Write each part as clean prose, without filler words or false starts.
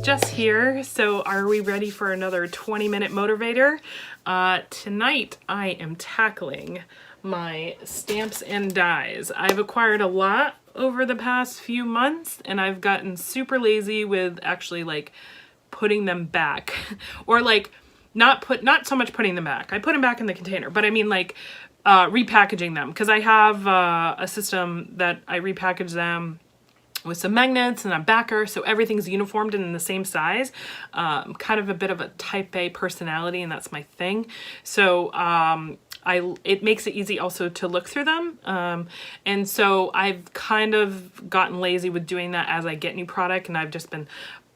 Jess here. So are we ready for another 20-minute motivator? Tonight I am tackling my stamps and dies. I've acquired a lot over the past few months and I've gotten super lazy with actually like putting them back or like not so much putting them back. I put them back in the container, but I mean like repackaging them, because I have a system that I repackage them with some magnets and a backer, so everything's uniformed and in the same size. Kind of a bit of a type A personality, and that's my thing. So it makes it easy also to look through them. And so I've kind of gotten lazy with doing that as I get new product, and I've just been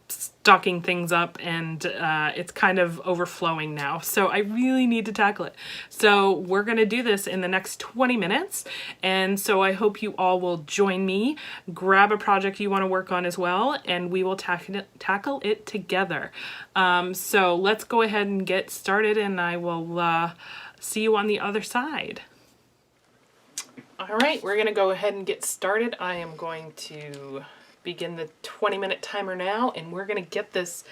stocking things up, and it's kind of overflowing now. So I really need to tackle it. So we're going to do this in the next 20 minutes. And so I hope you all will join me, grab a project you want to work on as well, and we will tackle it together. So let's go ahead and get started, and I will see you on the other side. All right, we're going to go ahead and get started. I am going to begin the 20-minute timer now, and we're going to get this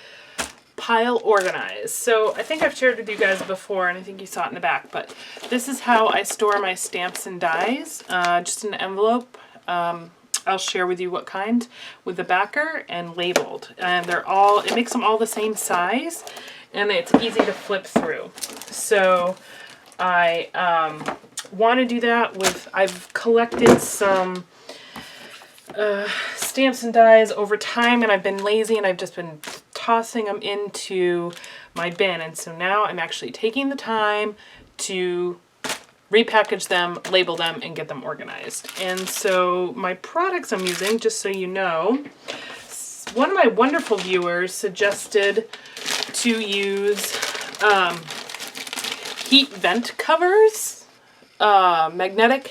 pile organized. So I think I've shared with you guys before, and I think you saw it in the back, but this is how I store my stamps and dies. Just an envelope. I'll share with you what kind, with the backer and labeled. And it makes them all the same size, and it's easy to flip through. So I want to do that with, I've collected some stamps and dies over time, and I've been lazy and I've just been tossing them into my bin. And so now I'm actually taking the time to repackage them, label them, and get them organized. And so my products I'm using, just so you know, one of my wonderful viewers suggested to use heat vent covers, magnetic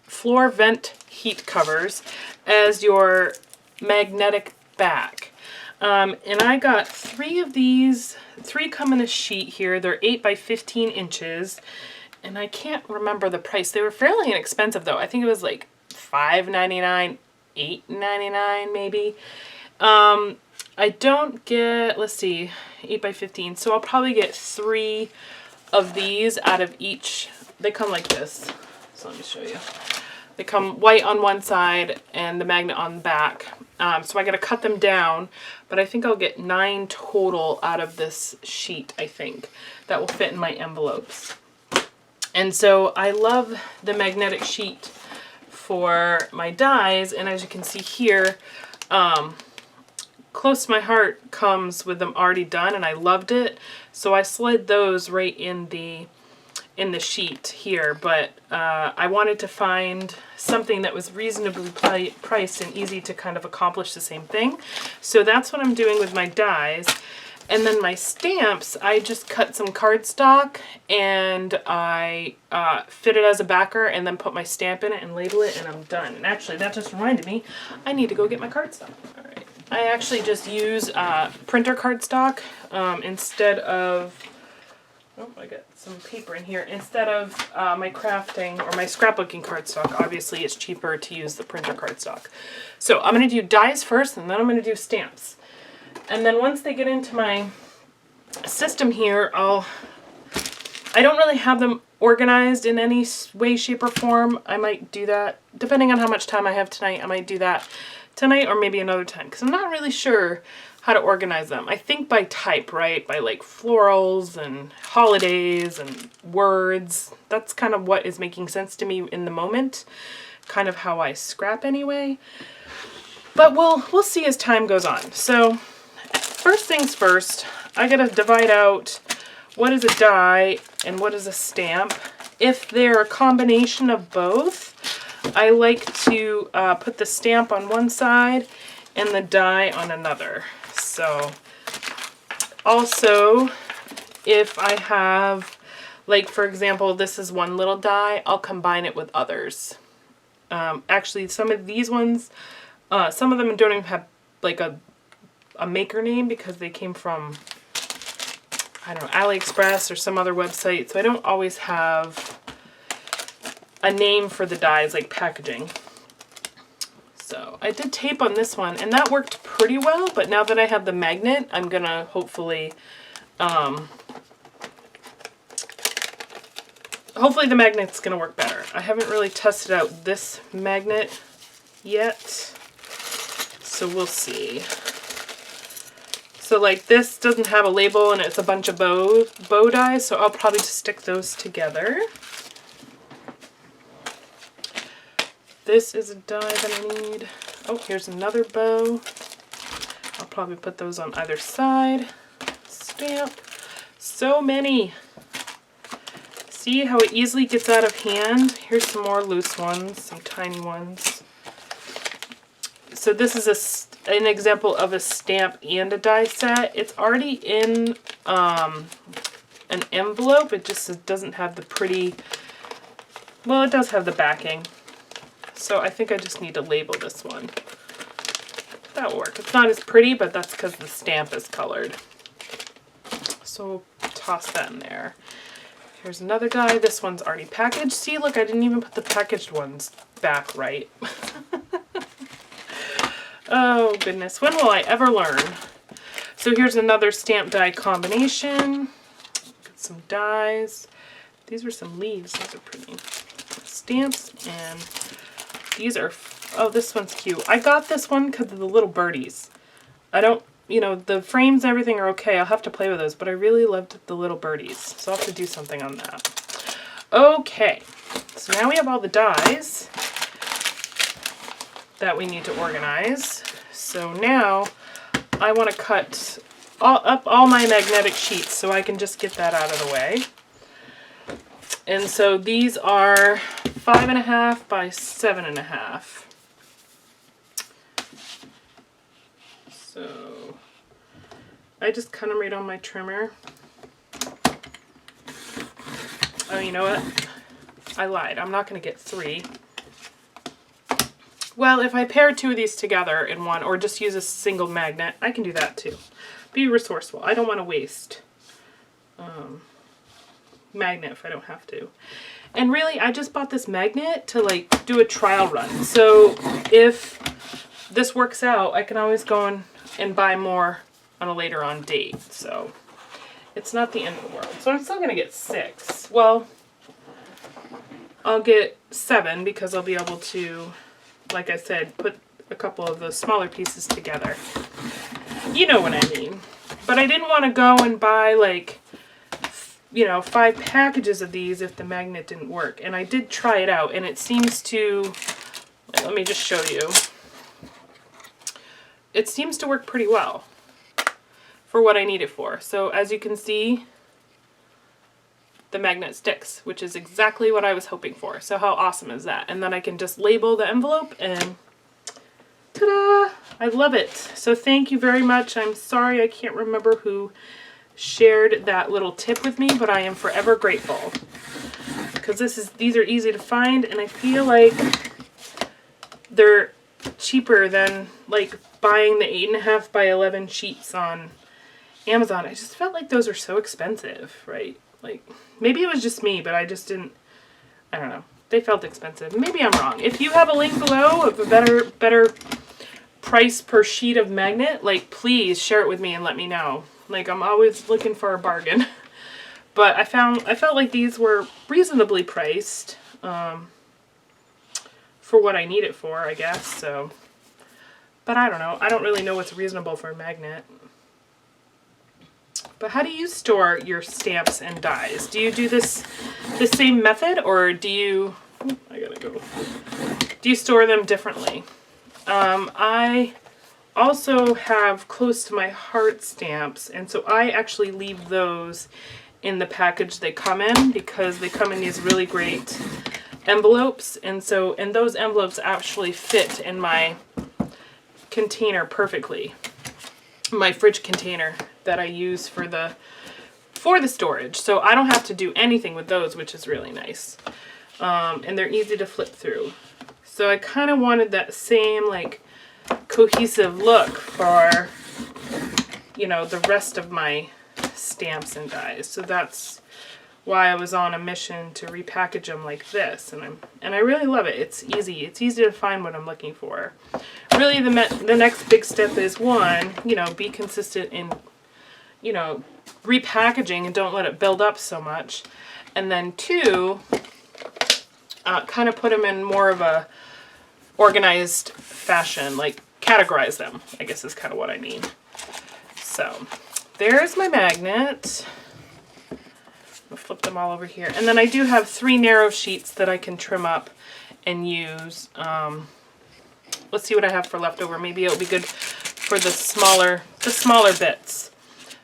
floor vent heat covers as your magnetic back. And I got 3 of these. 3 come in a sheet here. They're 8 by 15 inches. And I can't remember the price. They were fairly inexpensive though. I think it was like $5.99, $8.99 maybe. I don't get, let's see, 8 by 15. So I'll probably get 3 of these out of each. They come like this. So let me show you. They come white on one side and the magnet on the back. So I got to cut them down, but I think I'll get 9 total out of this sheet, I think, that will fit in my envelopes. And so I love the magnetic sheet for my dies, and as you can see here, Close to My Heart comes with them already done, and I loved it. So I slid those right in the sheet here, but I wanted to find something that was reasonably priced and easy to kind of accomplish the same thing. So that's what I'm doing with my dies. And then my stamps, I just cut some cardstock and I fit it as a backer and then put my stamp in it and label it, and I'm done. And actually that just reminded me, I need to go get my cardstock. All right. I actually just use printer cardstock instead of, oh, I got some paper in here. Instead of my crafting or my scrapbooking cardstock, obviously it's cheaper to use the printer cardstock. So I'm going to do dies first, and then I'm going to do stamps. And then once they get into my system here, I don't really have them organized in any way, shape, or form. I might do that, depending on how much time I have tonight, I might do that tonight or maybe another time, because I'm not really sure how to organize them. I think by type, right? By like florals and holidays and words. That's kind of what is making sense to me in the moment. Kind of how I scrap anyway. But we'll see as time goes on. So first things first, I gotta divide out what is a die and what is a stamp. If they're a combination of both, I like to put the stamp on one side and the die on another. So also, if I have, like for example, this is one little die, I'll combine it with others. Actually, some of these ones, some of them don't even have like a maker name because they came from, I don't know, AliExpress or some other website. So I don't always have a name for the dies like packaging. So I did tape on this one, and that worked pretty well, but now that I have the magnet, I'm gonna hopefully hopefully the magnet's gonna work better. I haven't really tested out this magnet yet, so we'll see. So like this doesn't have a label and it's a bunch of bow dies, so I'll probably just stick those together. This is a die that I need. Oh, here's another bow. I'll probably put those on either side. Stamp. So many. See how it easily gets out of hand? Here's some more loose ones, some tiny ones. So this is an example of a stamp and a die set. It's already in an envelope. It just doesn't have the pretty, well, it does have the backing. So I think I just need to label this one. That'll work. It's not as pretty, but that's because the stamp is colored. So we'll toss that in there. Here's another die. This one's already packaged. See, look, I didn't even put the packaged ones back right. Oh, goodness. When will I ever learn? So here's another stamp die combination. Got some dies. These are some leaves. Those are pretty. Stamps, and these are, oh, this one's cute. I got this one because of the little birdies. I don't, you know, the frames and everything are okay. I'll have to play with those, but I really loved the little birdies. So I'll have to do something on that. Okay, so now we have all the dies that we need to organize. So now I want to cut up all my magnetic sheets so I can just get that out of the way. And so these are 5.5 by 7.5. So I just cut them right on my trimmer. Oh, you know what? I lied. I'm not going to get 3. Well, if I pair 2 of these together in one, or just use a single magnet, I can do that too. Be resourceful. I don't want to waste magnet if I don't have to. And really, I just bought this magnet to like do a trial run. So if this works out, I can always go and buy more on a later on date. So it's not the end of the world. So I'm still going to get 6. Well, I'll get 7 because I'll be able to, like I said, put a couple of those smaller pieces together. You know what I mean. But I didn't want to go and buy like, you know, 5 packages of these if the magnet didn't work. And I did try it out, and it seems to, let me just show you. It seems to work pretty well for what I need it for. So as you can see, the magnet sticks, which is exactly what I was hoping for. So how awesome is that? And then I can just label the envelope and ta-da! I love it. So thank you very much. I'm sorry I can't remember who shared that little tip with me, but I am forever grateful. Because these are easy to find, and I feel like they're cheaper than like buying the 8.5 by 11 sheets on Amazon. I just felt like those are so expensive, right? Like, maybe it was just me, but I just didn't, I don't know. They felt expensive. Maybe I'm wrong. If you have a link below of a better price per sheet of magnet, like, please share it with me and let me know. Like, I'm always looking for a bargain. But I felt like these were reasonably priced for what I need it for, I guess. So, but I don't know. I don't really know what's reasonable for a magnet. But how do you store your stamps and dies? Do you do this the same method, or do you, I gotta go, do you store them differently? I also have close to my heart stamps, and so I actually leave those in the package they come in, because they come in these really great envelopes, and those envelopes actually fit in my container perfectly, my fridge container that I use for the storage. So I don't have to do anything with those, which is really nice. And they're easy to flip through. So I kind of wanted that same like cohesive look for, you know, the rest of my stamps and dies. So that's why I was on a mission to repackage them like this, and I really love it. It's easy. It's easy to find what I'm looking for. Really, the next big step is, one, you know, be consistent in, you know, repackaging and don't let it build up so much. And then two, kind of put them in more of a organized fashion, like categorize them, I guess is kind of what I mean. So there's my magnet. I'll flip them all over here. And then I do have 3 narrow sheets that I can trim up and use. Let's see what I have for leftover. Maybe it'll be good for the smaller bits.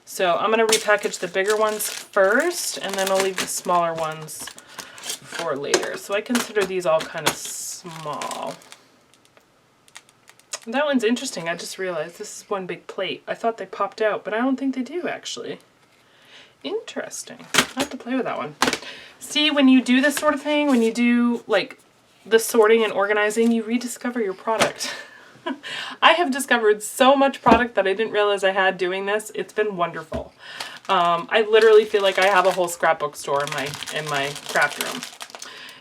So I'm going to repackage the bigger ones first, and then I'll leave the smaller ones for later. So I consider these all kind of small. That one's interesting. I just realized this is one big plate. I thought they popped out, but I don't think they do actually. Interesting. I have to play with that one. See, when you do this sort of thing, when you do like the sorting and organizing, you rediscover your product. I have discovered so much product that I didn't realize I had doing this. It's been wonderful. I literally feel like I have a whole scrapbook store in my craft room.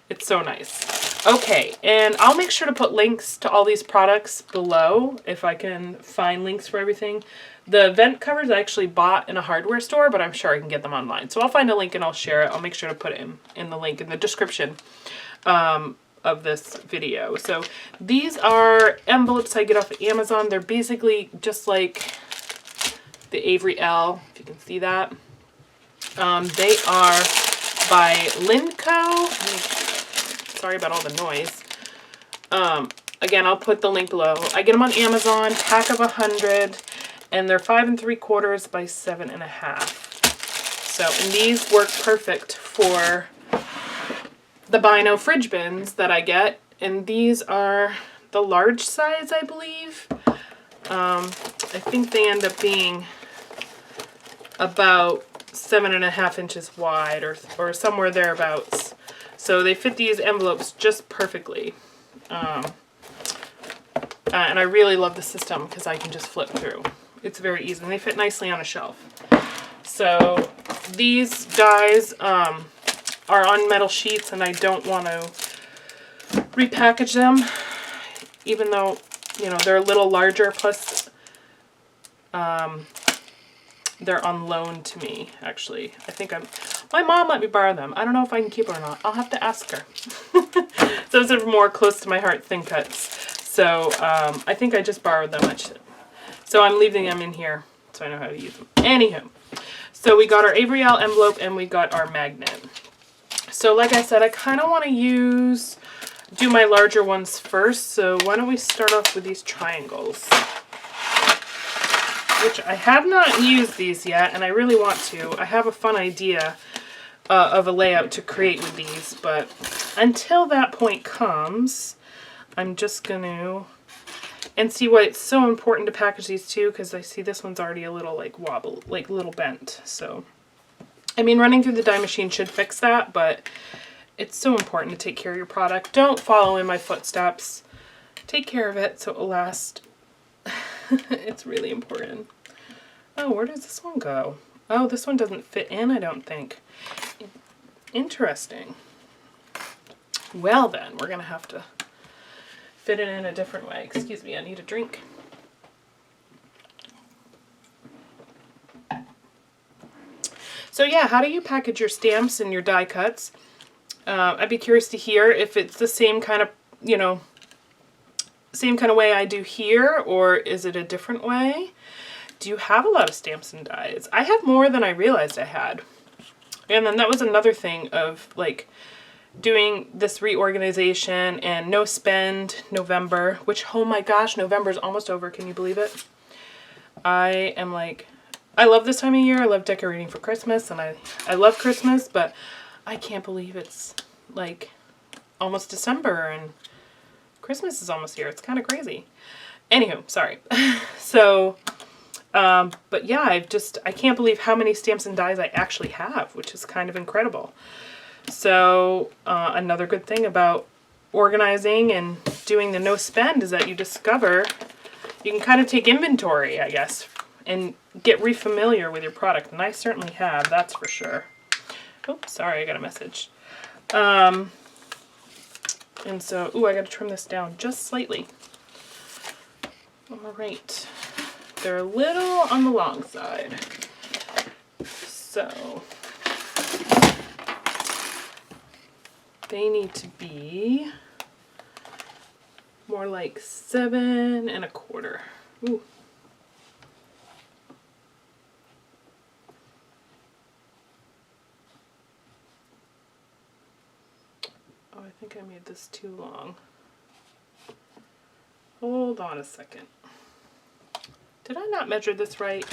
It's so nice. Okay, and I'll make sure to put links to all these products below if I can find links for everything. The vent covers I actually bought in a hardware store, but I'm sure I can get them online. So I'll find a link and I'll share it. I'll make sure to put it in the link in the description of this video. So these are envelopes I get off of Amazon. They're basically just like the Avery L, if you can see that. They are by LINKYO. Sorry about all the noise. Again, I'll put the link below. I get them on Amazon, pack of 100, and they're 5 3/4 by 7.5. So, and these work perfect for the BINO fridge bins that I get, and these are the large size, I believe. I think they end up being about 7.5 inches wide, or somewhere thereabouts. So they fit these envelopes just perfectly. And I really love the system because I can just flip through. It's very easy, and they fit nicely on a shelf. So these dies are on metal sheets, and I don't want to repackage them, even though, you know, they're a little larger, plus they're on loan to me, actually. I think my mom let me borrow them. I don't know if I can keep them or not. I'll have to ask her. Those are more close to my heart thin cuts. So I think I just borrowed them. So I'm leaving them in here so I know how to use them. Anywho, so we got our Avery L envelope and we got our magnet. So like I said, I kind of want to do my larger ones first. So why don't we start off with these triangles, which I have not used these yet, and I really want to. I have a fun idea of a layout to create with these, but until that point comes, I'm just going to, and see why it's so important to package these too, because I see this one's already a little like wobble, like little bent. So, I mean, running through the die machine should fix that, but it's so important to take care of your product. Don't follow in my footsteps. Take care of it so it will last. It's really important. Oh, where does this one go? Oh, this one doesn't fit in, I don't think. Interesting. Well then, we're going to have to fit it in a different way. Excuse me, I need a drink. So yeah, how do you package your stamps and your die cuts? I'd be curious to hear if it's the same kind of, you know, same kind of way I do here, or is it a different way? Do you have a lot of stamps and dies? I have more than I realized I had. And then that was another thing of like doing this reorganization and no spend November, which, oh my gosh, November is almost over. Can you believe it? I am like, I love this time of year. I love decorating for Christmas, and I love Christmas, but I can't believe it's like almost December and Christmas is almost here. It's kind of crazy. Anywho, sorry. So, but yeah, I can't believe how many stamps and dies I actually have, which is kind of incredible. So, another good thing about organizing and doing the no spend is that you discover, you can kind of take inventory, I guess, and get refamiliar with your product. And I certainly have, that's for sure. Oops, sorry, I got a message. And so, ooh, I got to trim this down just slightly. All right. They're a little on the long side. So, they need to be more like 7 1/4. Ooh. Oh, I think I made this too long. Hold on a second. Did I not measure this right?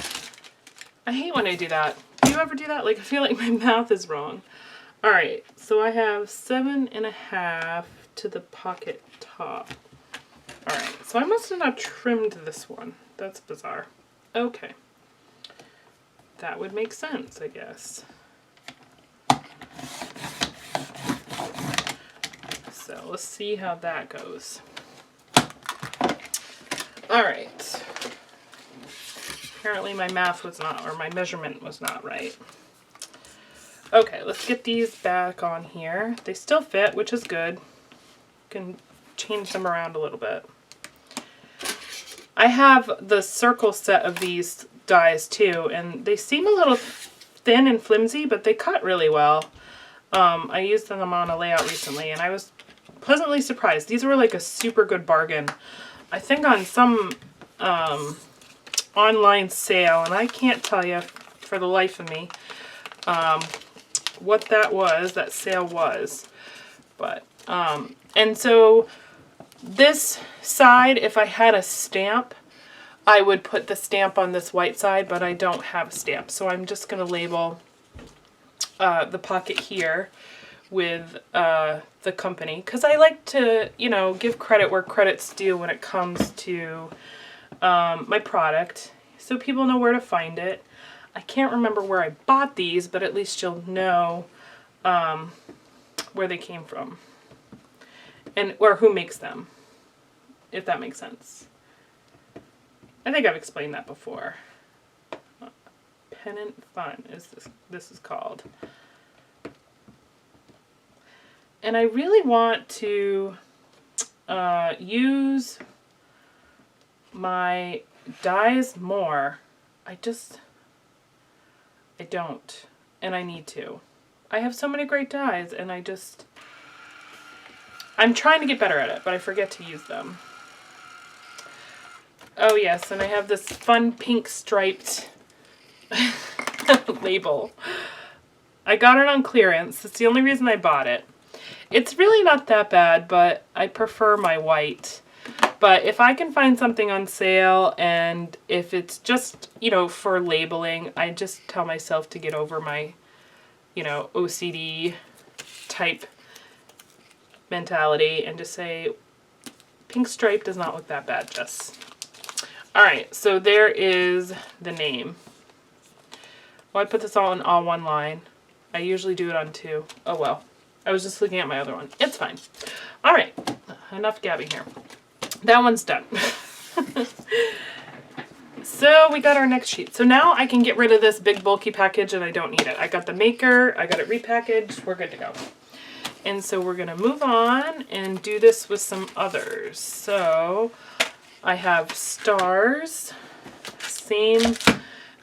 I hate when I do that. Do you ever do that? Like, I feel like my math is wrong. All right, so I have 7 1/2 to the pocket top. All right, so I must have not trimmed this one. That's bizarre. Okay. That would make sense, I guess. So let's see how that goes. All right. Apparently my math was not, or my measurement was not right. Okay, let's get these back on here. They still fit, which is good. You can change them around a little bit. I have the circle set of these dies too, and they seem a little thin and flimsy, but they cut really well. I used them on a layout recently, and I was pleasantly surprised. These were like a super good bargain. I think on some online sale, and I can't tell you for the life of me what that sale was. But, and so this side, if I had a stamp, I would put the stamp on this white side, but I don't have a stamp. So I'm just going to label the pocket here with the company, because I like to, you know, give credit where credit's due when it comes to my product, so people know where to find it. I can't remember where I bought these, but at least you'll know where they came from and or who makes them, if that makes sense. I think I've explained that before. Pennant Fun is this is called. And I really want to use my dies more. I don't, and I need to. I have so many great dies, and I'm trying to get better at it, but I forget to use them. Oh yes, and I have this fun pink striped label. I got it on clearance. That's the only reason I bought it. It's really not that bad, but I prefer my white. But if I can find something on sale, and if it's just, you know, for labeling, I just tell myself to get over my, you know, OCD type mentality and just say, pink stripe does not look that bad, Jess. Alright, so there is the name. Well, I put this all in all one line. I usually do it on 2. Oh well. I was just looking at my other one. It's fine. Alright, enough gabbing here. That one's done. So we got our next sheet. So now I can get rid of this big bulky package and I don't need it. I got the maker, I got it repackaged, we're good to go. And so we're going to move on and do this with some others. So I have stars, same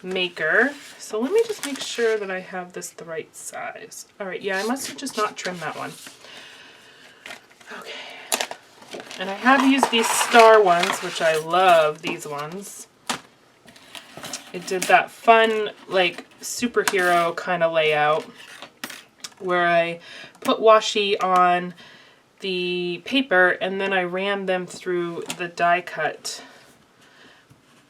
maker. So let me just make sure that I have this the right size. All right, yeah, I must have just not trimmed that one. Okay. And I have used these star ones, which I love these ones. It did that fun, like, superhero kind of layout where I put washi on the paper and then I ran them through the die cut.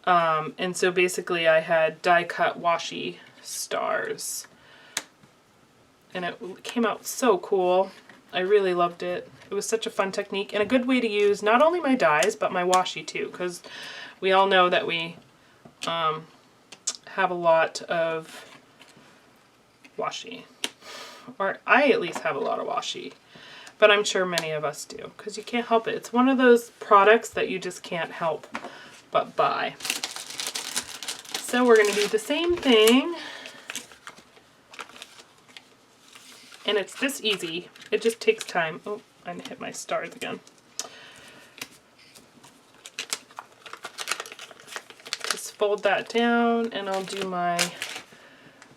And so basically I had die cut washi stars. And it came out so cool. I really loved it. It was such a fun technique and a good way to use not only my dies but my washi too, because we all know that we have a lot of washi. Or I at least have a lot of washi. But I'm sure many of us do, because you can't help it. It's one of those products that you just can't help but buy. So we're going to do the same thing And it's this easy. It just takes time. Oh, I hit my stars again. Just fold that down and I'll do my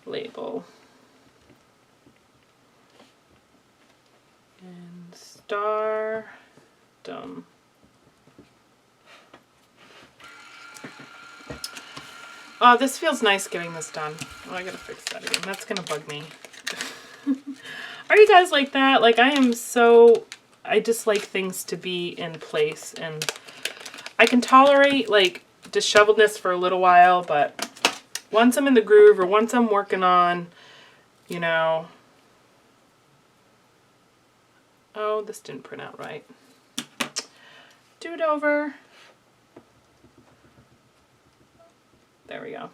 label. And star, done. Oh, this feels nice getting this done. Oh, I gotta fix that again. That's gonna bug me. Are you guys like that? Like, I just like things to be in place, and I can tolerate like disheveledness for a little while, but once I'm in the groove or once I'm working on, you know, oh, this didn't print out right. Do it over. There we go.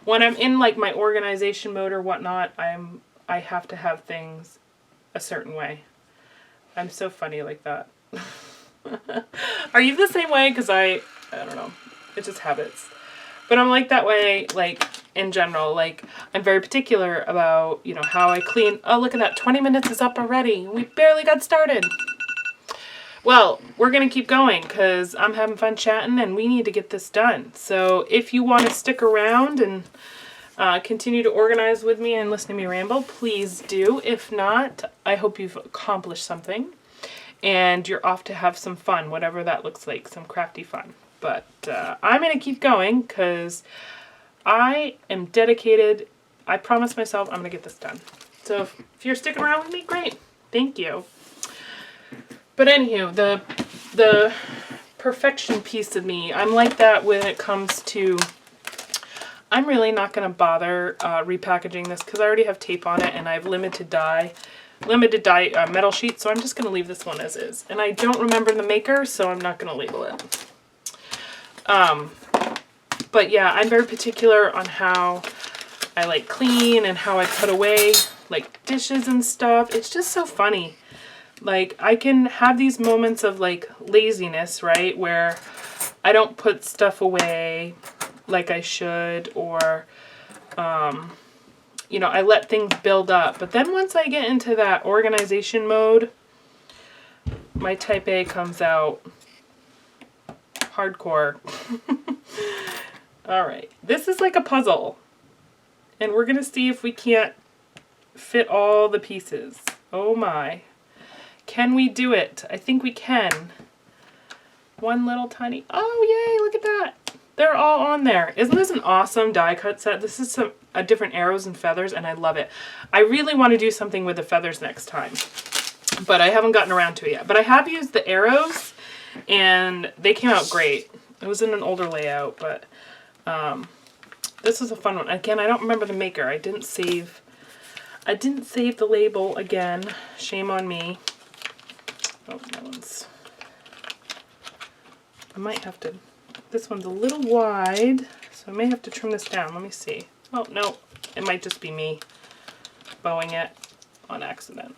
When I'm in like my organization mode or whatnot, I have to have things a certain way. I'm so funny like that. Are you the same way? Because I don't know. It's just habits. But I'm like that way, like, in general. Like, I'm very particular about, you know, how I clean. Oh, look at that. 20 minutes is up already. We barely got started. Well, we're going to keep going because I'm having fun chatting and we need to get this done. So if you want to stick around and continue to organize with me and listen to me ramble, please do. If not, I hope you've accomplished something and you're off to have some fun, whatever that looks like, some crafty fun. But I'm going to keep going because I am dedicated. I promised myself I'm going to get this done. So if you're sticking around with me, great. Thank you. But anywho, the perfection piece of me, I'm like that when it comes to, I'm really not going to bother repackaging this because I already have tape on it and I have limited dye metal sheet, so I'm just going to leave this one as is. And I don't remember the maker, so I'm not going to label it. But yeah, I'm very particular on how I like clean and how I put away like dishes and stuff. It's just so funny. Like, I can have these moments of like laziness, right, where I don't put stuff away like I should, or you know, I let things build up. But then once I get into that organization mode, my type A comes out hardcore. All right, this is like a puzzle, and we're gonna see if we can't fit all the pieces. Oh my. Can we do it? I think we can. One little tiny, oh yay, look at that. They're all on there. Isn't this an awesome die cut set? This is some different arrows and feathers and I love it. I really want to do something with the feathers next time, but I haven't gotten around to it yet. But I have used the arrows and they came out great. It was in an older layout, but this was a fun one. Again, I don't remember the maker. I didn't save the label again. Shame on me. Oh, that one's, I might have to, this one's a little wide, so I may have to trim this down. Let me see. Oh, no, it might just be me bowing it on accident.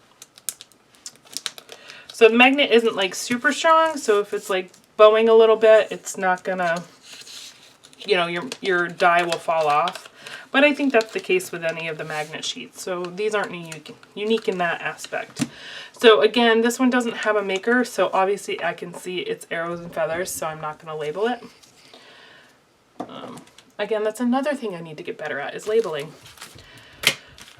So the magnet isn't like super strong, so if it's like bowing a little bit, it's not gonna, you know, your die will fall off. But I think that's the case with any of the magnet sheets. So these aren't unique in that aspect. So again, this one doesn't have a maker, so obviously I can see it's arrows and feathers, so I'm not going to label it. Again, that's another thing I need to get better at, is labeling.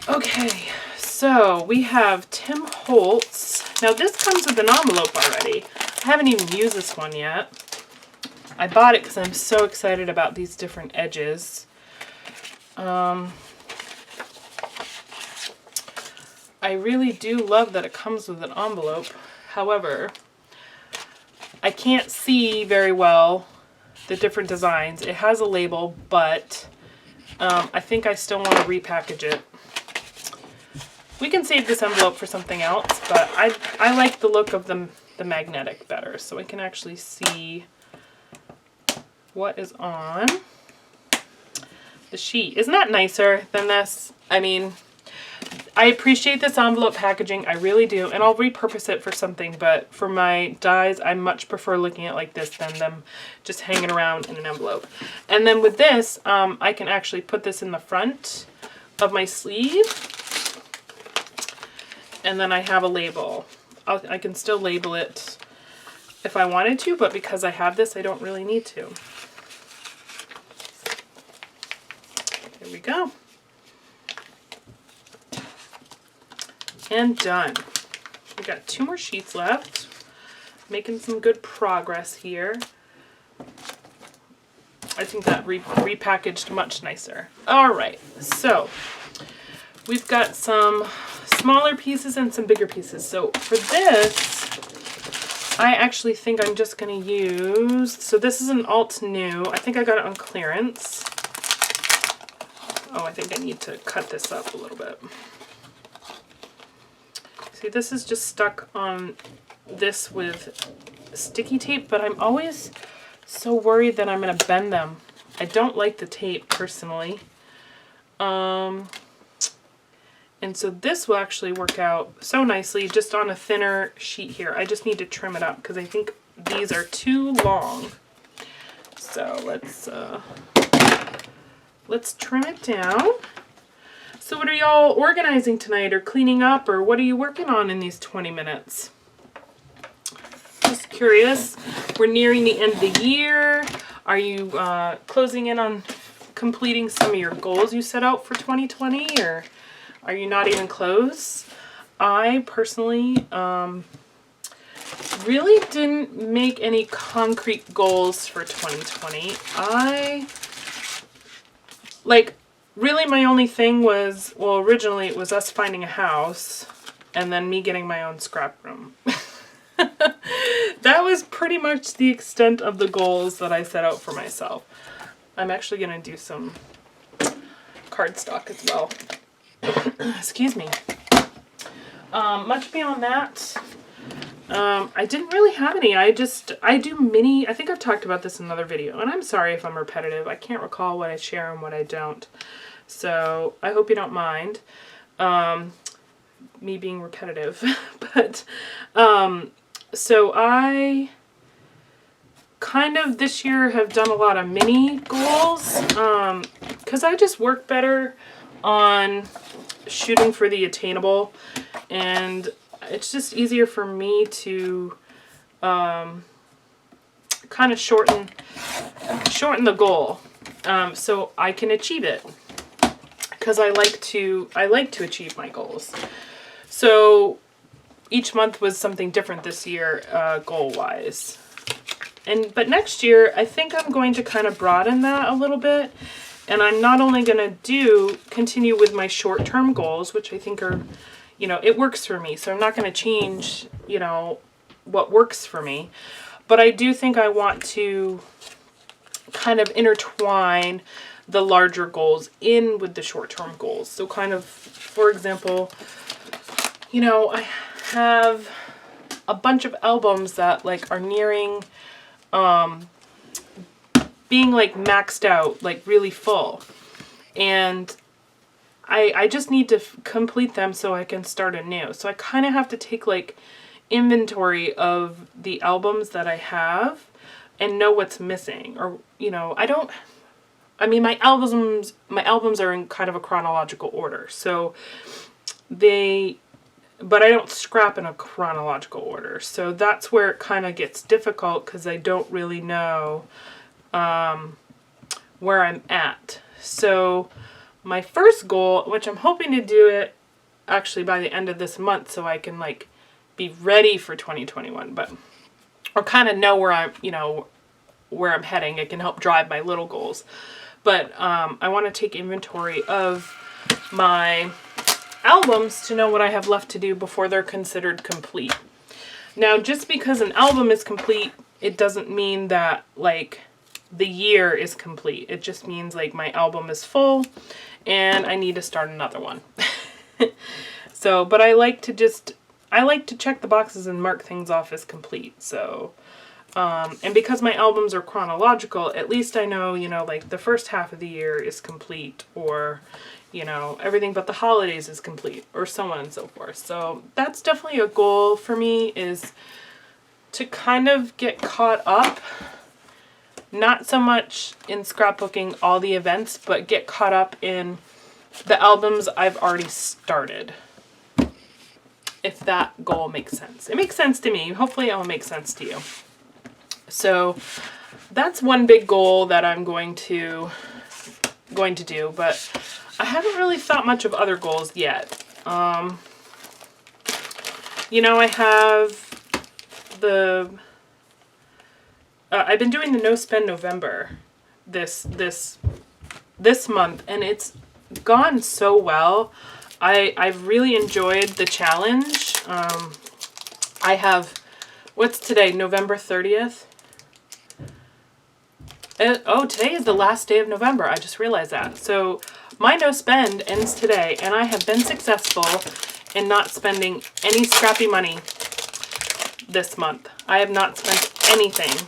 Okay, so we have Tim Holtz. Now this comes with an envelope already. I haven't even used this one yet. I bought it because I'm so excited about these different edges. I really do love that it comes with an envelope. However, I can't see very well the different designs. It has a label, but I think I still want to repackage it. We can save this envelope for something else, but I like the look of the magnetic better, so I can actually see what is on the sheet. Isn't that nicer than this? I mean, I appreciate this envelope packaging, I really do, and I'll repurpose it for something, but for my dies, I much prefer looking at like this than them just hanging around in an envelope. And then with this, I can actually put this in the front of my sleeve, And then I have a label. I can still label it if I wanted to, but because I have this, I don't really need to. Here we go. And done. We got 2 more sheets left. Making some good progress here. I think that repackaged much nicer. All right, so we've got some smaller pieces and some bigger pieces. So for this, I actually think I'm just going to use, so this is an alt new. I think I got it on clearance. Oh, I think I need to cut this up a little bit. See, this is just stuck on this with sticky tape, but I'm always so worried that I'm going to bend them. I don't like the tape personally. And so this will actually work out so nicely just on a thinner sheet here. I just need to trim it up because I think these are too long. So let's trim it down. So what are y'all organizing tonight or cleaning up, or what are you working on in these 20 minutes? Just curious. We're nearing the end of the year. Are you closing in on completing some of your goals you set out for 2020, or are you not even close? I personally really didn't make any concrete goals for 2020. Really my only thing was, well, originally it was us finding a house and then me getting my own scrap room. That was pretty much the extent of the goals that I set out for myself. I'm actually going to do some cardstock as well. Excuse me. Much beyond that, I didn't really have any. I do mini, I think I've talked about this in another video, and I'm sorry if I'm repetitive. I can't recall what I share and what I don't. So I hope you don't mind me being repetitive. But so I kind of this year have done a lot of mini goals because I just work better on shooting for the attainable, and it's just easier for me to kind of shorten the goal so I can achieve it, because I like to achieve my goals. So each month was something different this year, goal-wise. But next year, I think I'm going to kind of broaden that a little bit. And I'm not only going to continue with my short-term goals, which I think are, it works for me. So I'm not going to change, what works for me. But I do think I want to kind of intertwine the larger goals in with the short-term goals. So kind of, for example, I have a bunch of albums that are nearing being maxed out, really full, and I just need to complete them so I can start anew. So I kind of have to take inventory of the albums that I have and know what's missing, or my albums are in kind of a chronological order, so but I don't scrap in a chronological order. So that's where it kind of gets difficult, because I don't really know where I'm at. So my first goal, which I'm hoping to do it actually by the end of this month so I can be ready for 2021, or kind of know where I'm heading. It can help drive my little goals. But I want to take inventory of my albums to know what I have left to do before they're considered complete. Now, just because an album is complete, it doesn't mean that the year is complete. It just means my album is full and I need to start another one. So, but I like to check the boxes and mark things off as complete. So, and because my albums are chronological, at least I know, the first half of the year is complete, or everything but the holidays is complete, or so on and so forth. So that's definitely a goal for me, is to kind of get caught up, not so much in scrapbooking all the events, but get caught up in the albums I've already started. if that goal makes sense. It makes sense to me. Hopefully it will make sense to you. So that's one big goal that I'm going to do, but I haven't really thought much of other goals yet. You know, I have I've been doing the No Spend November this month, and it's gone so well. I've really enjoyed the challenge. I have, what's today, November 30th? Oh, today is the last day of November. I just realized that. So my no spend ends today, and I have been successful in not spending any scrappy money this month. I have not spent anything,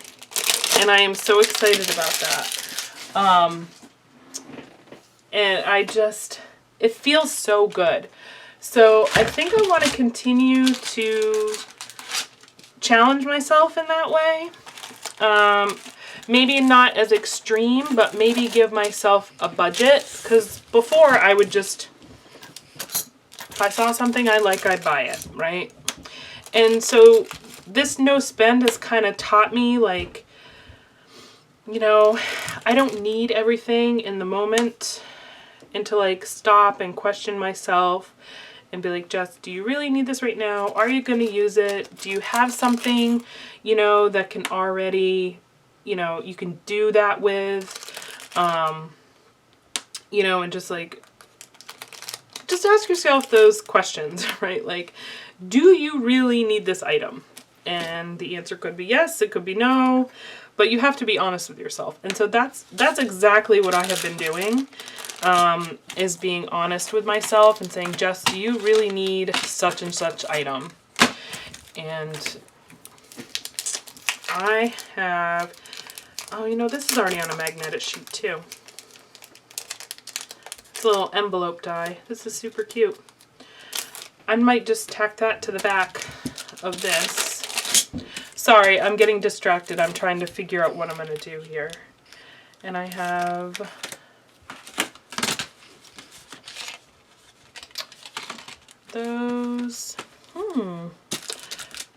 and I am so excited about that. And it feels so good. So I think I want to continue to challenge myself in that way. Maybe not as extreme, but maybe give myself a budget. Because before I would just, if I saw something I like, I'd buy it, right? And so this no spend has kind of taught me, like, you know, I don't need everything in the moment, and to like stop and question myself and be like, Jess, do you really need this right now? Are you going to use it? Do you have something, you know, that can already, you know, you can do that with, you know, and just ask yourself those questions, right? Like, do you really need this item? And the answer could be yes, it could be no, but you have to be honest with yourself. And so that's exactly what I have been doing, is being honest with myself and saying, Jess, do you really need such and such item? And I have, oh, you know, this is already on a magnetic sheet too. It's a little envelope die. This is super cute. I might just tack that to the back of this. Sorry, I'm getting distracted. I'm trying to figure out what I'm going to do here. And I have those.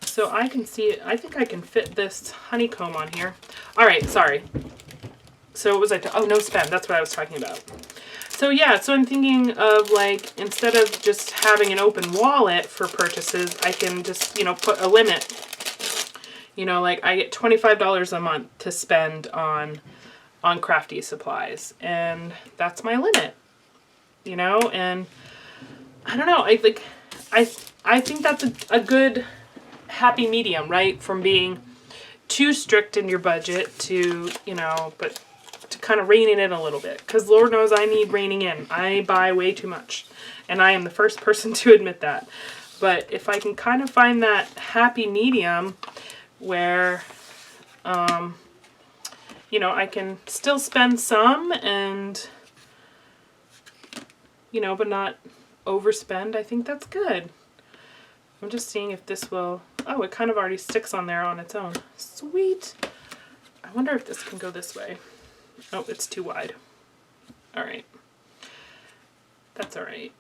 So I can see it. I think I can fit this honeycomb on here. All right, sorry. So what was I? Oh, no spend. That's what I was talking about. So yeah, so I'm thinking of, like, instead of just having an open wallet for purchases, I can just, you know, put a limit. You know, like I get $25 a month to spend on crafty supplies, and that's my limit. You know, and I don't know. I think that's a good happy medium, right? From being too strict in your budget to, you know, but to kind of rein it in a little bit. Because Lord knows I need reining in. I buy way too much. And I am the first person to admit that. But if I can kind of find that happy medium where, you know, I can still spend some and, you know, but not overspend, I think that's good. I'm just seeing if this will, oh, it kind of already sticks on there on its own. Sweet. I wonder if this can go this way. Oh, it's too wide. All right. That's all right.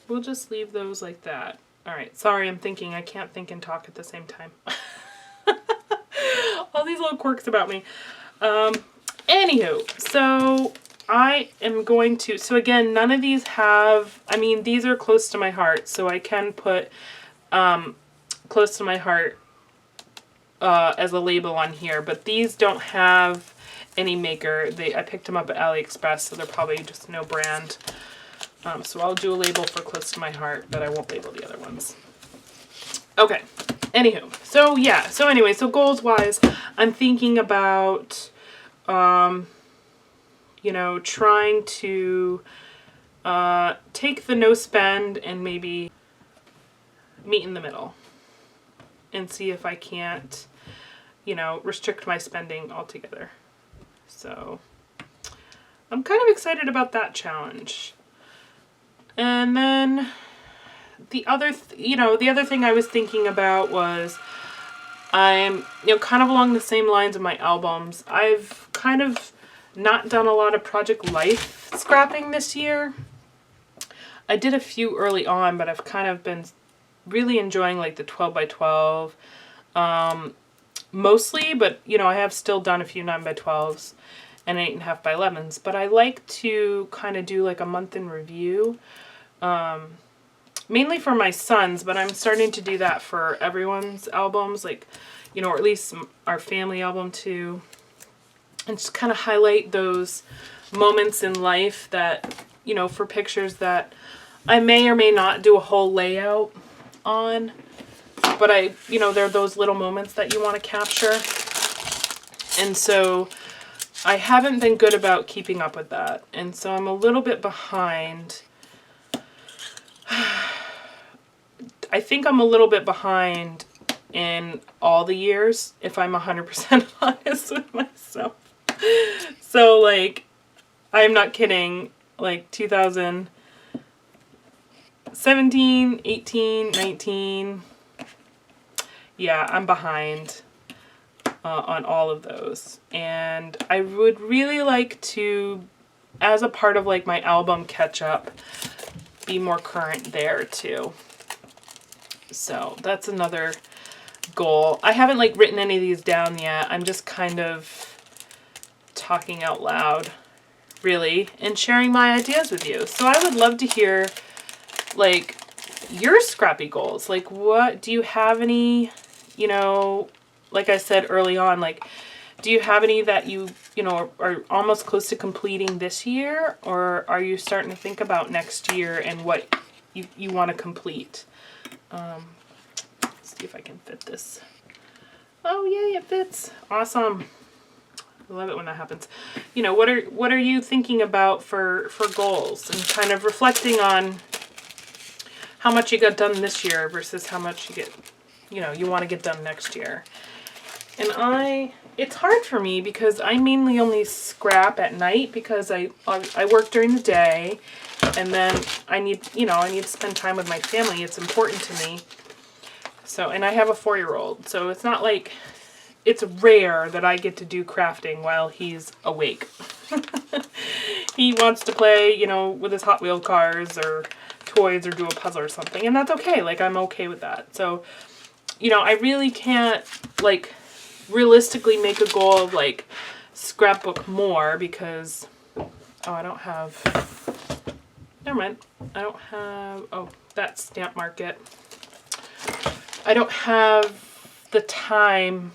We'll just leave those like that. All right. Sorry, I'm thinking. I can't think and talk at the same time. All these little quirks about me. Anywho, so I am going to, so again, none of these have, I mean, these are close to my heart, so I can put close to my heart as a label on here, but these don't have any maker. I picked them up at AliExpress, so they're probably just no brand. So I'll do a label for close to my heart, but I won't label the other ones. Okay, anywho, so yeah, so anyway, so goals-wise, I'm thinking about, you know, trying to take the no spend and maybe meet in the middle and see if I can't, you know, restrict my spending altogether. So I'm kind of excited about that challenge. And then the other, the other thing I was thinking about was I'm, you know, kind of along the same lines of my albums. I've kind of not done a lot of Project Life scrapping this year. I did a few early on, but I've kind of been really enjoying like the 12 by 12 mostly, but you know, I have still done a few 9 by 12s and 8.5 by 11s, but I like to kind of do like a month in review, mainly for my sons, but I'm starting to do that for everyone's albums, like, you know, or at least our family album too, and just kind of highlight those moments in life that, you know, for pictures that I may or may not do a whole layout on, but you know, there are those little moments that you want to capture. And so I haven't been good about keeping up with that. And so I'm a little bit behind. I think I'm a little bit behind in all the years, if I'm 100% honest with myself. So like, I'm not kidding, like 2017, 18, 19, yeah, I'm behind on all of those. And I would really like to, as a part of like my album catch up, be more current there too. So that's another goal. I haven't like written any of these down yet. I'm just kind of talking out loud, really, and sharing my ideas with you. So I would love to hear like your scrappy goals. Like, what do you have any, you know, like I said early on, like, do you have any that you know, are almost close to completing this year, or are you starting to think about next year and what you want to complete? Let's see if I can fit this. Oh yay, it fits. Awesome. I love it when that happens. You know, what are you thinking about for goals, and kind of reflecting on how much you got done this year versus how much you want to get done next year. And it's hard for me because I mainly only scrap at night because I work during the day, and then I need to spend time with my family. It's important to me. So, and I have a 4-year-old, so it's not like, it's rare that I get to do crafting while he's awake. He wants to play, you know, with his Hot Wheel cars or toys or do a puzzle or something, and that's okay. Like, I'm okay with that. So, you know, I really can't, like, realistically make a goal of, like, scrapbook more because, oh, I don't have, never mind. I don't have, oh, that's Stamp Market. I don't have the time,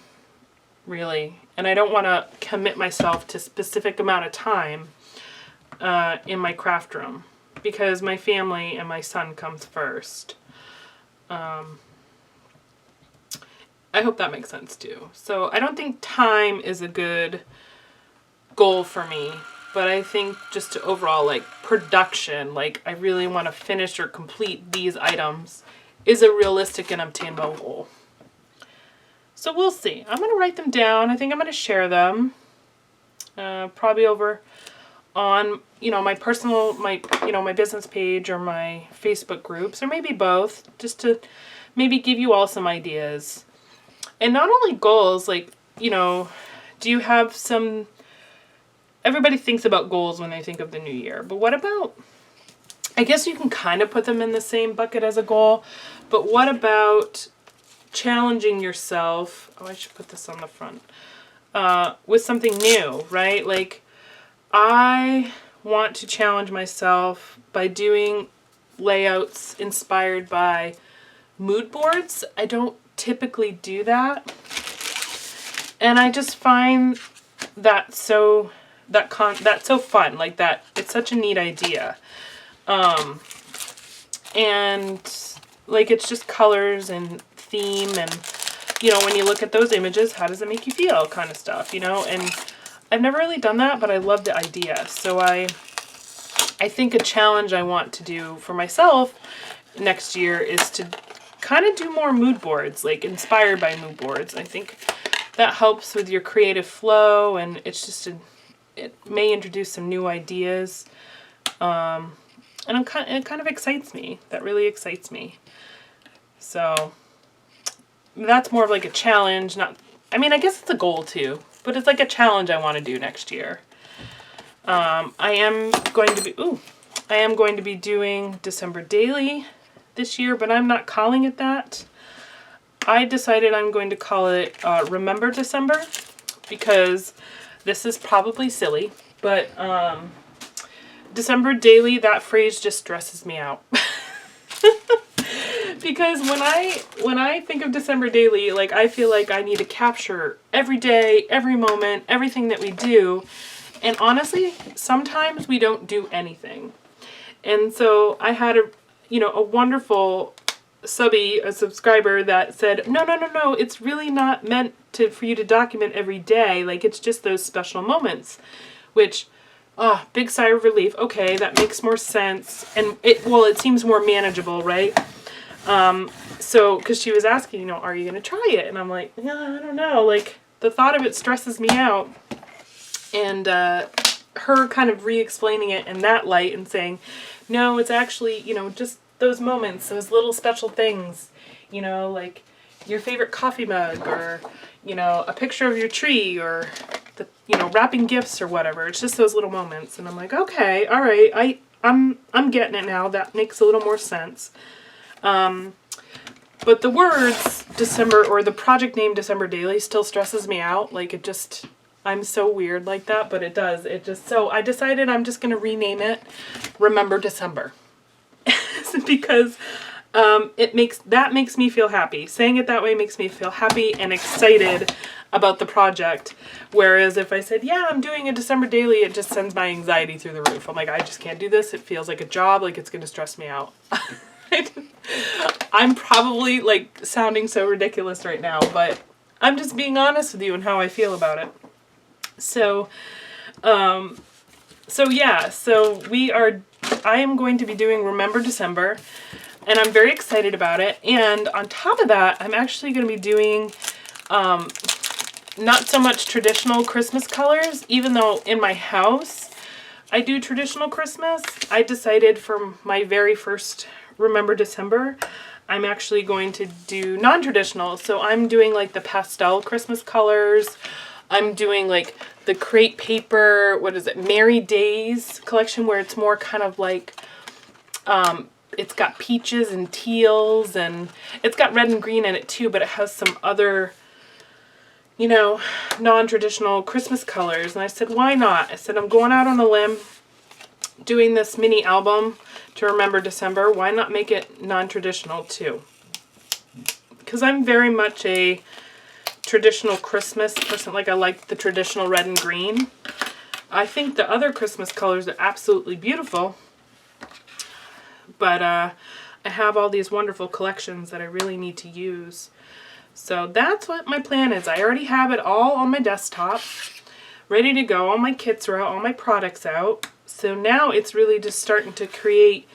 really, and I don't want to commit myself to a specific amount of time in my craft room because my family and my son comes first. I hope that makes sense too. So I don't think time is a good goal for me, but I think just to overall, like, production, like, I really want to finish or complete these items is a realistic and obtainable goal. So we'll see. I'm going to write them down. I think I'm going to share them probably over on, you know, my personal, my business page or my Facebook groups, or maybe both, just to maybe give you all some ideas. And not only goals, like, you know, do you have some, everybody thinks about goals when they think of the new year, but what about, I guess you can kind of put them in the same bucket as a goal, but what about challenging yourself, oh, I should put this on the front, with something new, right? Like, I want to challenge myself by doing layouts inspired by mood boards. I don't typically do that, and I just find that so fun, like, that it's such a neat idea, and like, it's just colors and theme, and, you know, when you look at those images, how does it make you feel, kind of stuff, you know. And I've never really done that, but I love the idea. So I think a challenge I want to do for myself next year is to kind of do more mood boards, like inspired by mood boards. I think that helps with your creative flow, and it's just it may introduce some new ideas, and it kind of excites me. That really excites me. So that's more of like a challenge, not, I mean, I guess it's a goal too, but it's like a challenge I want to do next year. I am going to be doing December Daily this year, but I'm not calling it that. I decided I'm going to call it Remember December, because this is probably silly, but December Daily, that phrase just stresses me out. Because when I think of December Daily, like, I feel like I need to capture every day, every moment, everything that we do. And honestly, sometimes we don't do anything. And so I had a wonderful a subscriber that said, no, it's really not meant for you to document every day. Like, it's just those special moments, which, big sigh of relief. Okay, that makes more sense. And it seems more manageable, right? So, because she was asking, are you going to try it? And I'm like, yeah, I don't know. Like, the thought of it stresses me out. And her kind of re-explaining it in that light and saying, no, it's actually, just those moments, those little special things, like your favorite coffee mug, or, a picture of your tree, or, wrapping gifts or whatever. It's just those little moments. And I'm like, okay, all right, I'm getting it now. That makes a little more sense. But the words December, or the project name December Daily, still stresses me out. Like, I'm so weird like that, but it does. So I decided I'm just going to rename it Remember December. Because it makes me feel happy. Saying it that way makes me feel happy and excited about the project. Whereas if I said, yeah, I'm doing a December Daily, it just sends my anxiety through the roof. I'm like, I just can't do this. It feels like a job, like it's going to stress me out. I'm probably like sounding so ridiculous right now, but I'm just being honest with you and how I feel about it. So, I am going to be doing Remember December, and I'm very excited about it. And on top of that, I'm actually going to be doing, not so much traditional Christmas colors, even though in my house I do traditional Christmas. I decided for my very first Remember December, I'm actually going to do non-traditional. So I'm doing like the pastel Christmas colors. I'm doing like the crepe paper, Merry Days collection, where it's more kind of like, it's got peaches and teals, and it's got red and green in it too, but it has some other, non-traditional Christmas colors. And I said, why not? I said, I'm going out on a limb doing this mini album to Remember December. Why not make it non-traditional too? Because I'm very much a traditional Christmas person. Like, I like the traditional red and green. I think the other Christmas colors are absolutely beautiful, but I have all these wonderful collections that I really need to use. So that's what my plan is. I already have it all on my desktop, ready to go. All my kits are out, all my products out. So now it's really just starting to create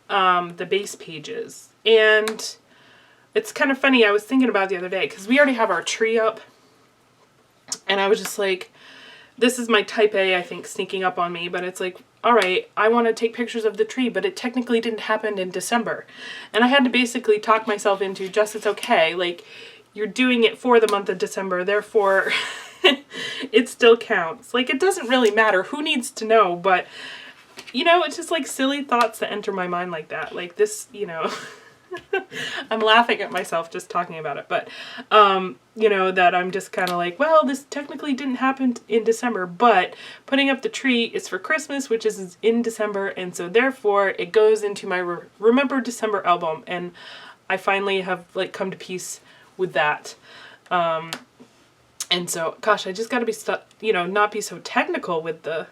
the base pages. And it's kind of funny, I was thinking about it the other day, because we already have our tree up, and I was just like, this is my type A, I think, sneaking up on me, but it's like, all right, I want to take pictures of the tree, but it technically didn't happen in December. And I had to basically talk myself into, just, it's okay, like, you're doing it for the month of December, therefore it still counts. Like, it doesn't really matter, who needs to know, but, it's just like silly thoughts that enter my mind like that, like this, I'm laughing at myself just talking about it, but, that I'm just kind of like, well, this technically didn't happen in December, but putting up the tree is for Christmas, which is in December, and so therefore it goes into my Remember December album, and I finally have, like, come to peace with that. And so, gosh, I just got to be, not be so technical with the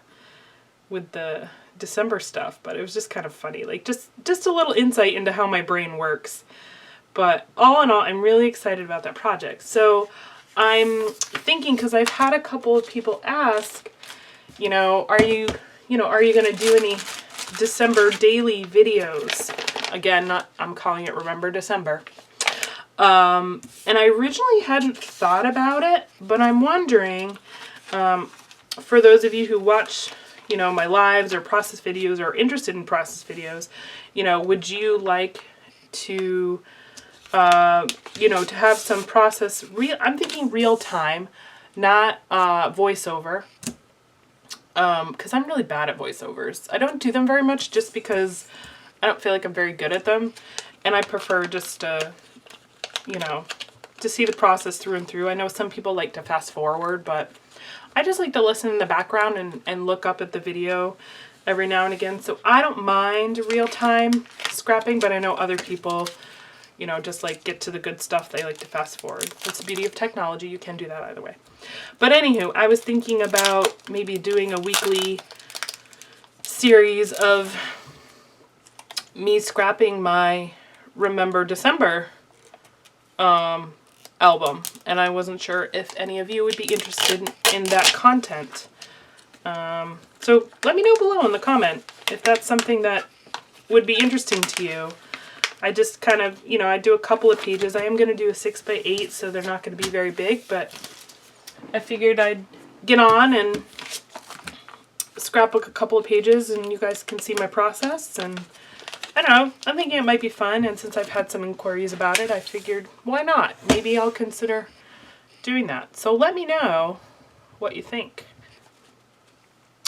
December stuff, but it was just kind of funny, like just a little insight into how my brain works. But all in all, I'm really excited about that project. So I'm thinking, because I've had a couple of people ask, are you going to do any December daily videos? Again, I'm calling it Remember December. And I originally hadn't thought about it, but I'm wondering, for those of you who watch my lives or process videos, or interested in process videos, would you like to, to have some process, I'm thinking real time, not voiceover, because I'm really bad at voiceovers. I don't do them very much just because I don't feel like I'm very good at them. And I prefer just to, you know, to see the process through and through. I know some people like to fast forward, but I just like to listen in the background and look up at the video every now and again. So I don't mind real-time scrapping, but I know other people, you know, just like get to the good stuff. They like to fast forward. That's the beauty of technology. You can do that either way. But anywho, I was thinking about maybe doing a weekly series of me scrapping my Remember December album, and I wasn't sure if any of you would be interested in that content. So let me know below in the comment if that's something that would be interesting to you. I just kind of, you know, I do a couple of pages. I am going to do a 6x8, so they're not going to be very big, but I figured I'd get on and scrapbook a couple of pages and you guys can see my process. And I don't know, I'm thinking it might be fun, and since I've had some inquiries about it, I figured, why not? Maybe I'll consider doing that. So let me know what you think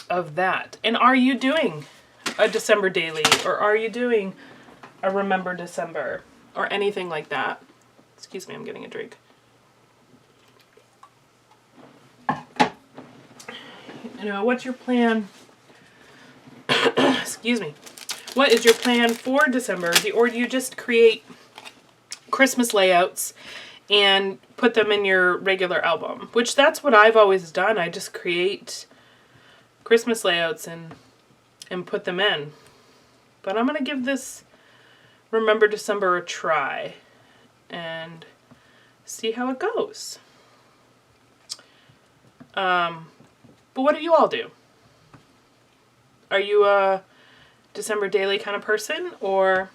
of that. And are you doing a December daily, or are you doing a Remember December, or anything like that? Excuse me, I'm getting a drink. You know, what's your plan? Excuse me. What is your plan for December? Or do you just create Christmas layouts and put them in your regular album? Which that's what I've always done. I just create Christmas layouts and put them in. But I'm going to give this Remember December a try and see how it goes. But what do you all do? Are you a December daily kind of person, or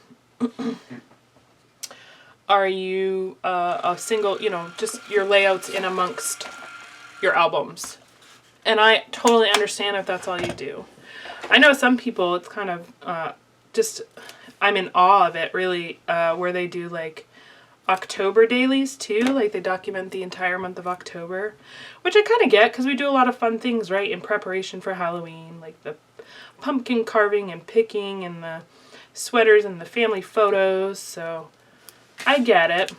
are you a single, you know, just your layouts in amongst your albums? And I totally understand if that's all you do. I know some people, it's kind of just, I'm in awe of it really, where they do like October dailies too, like they document the entire month of October, which I kind of get because we do a lot of fun things, right, in preparation for Halloween, like the pumpkin carving and picking and the sweaters and the family photos, so I get it.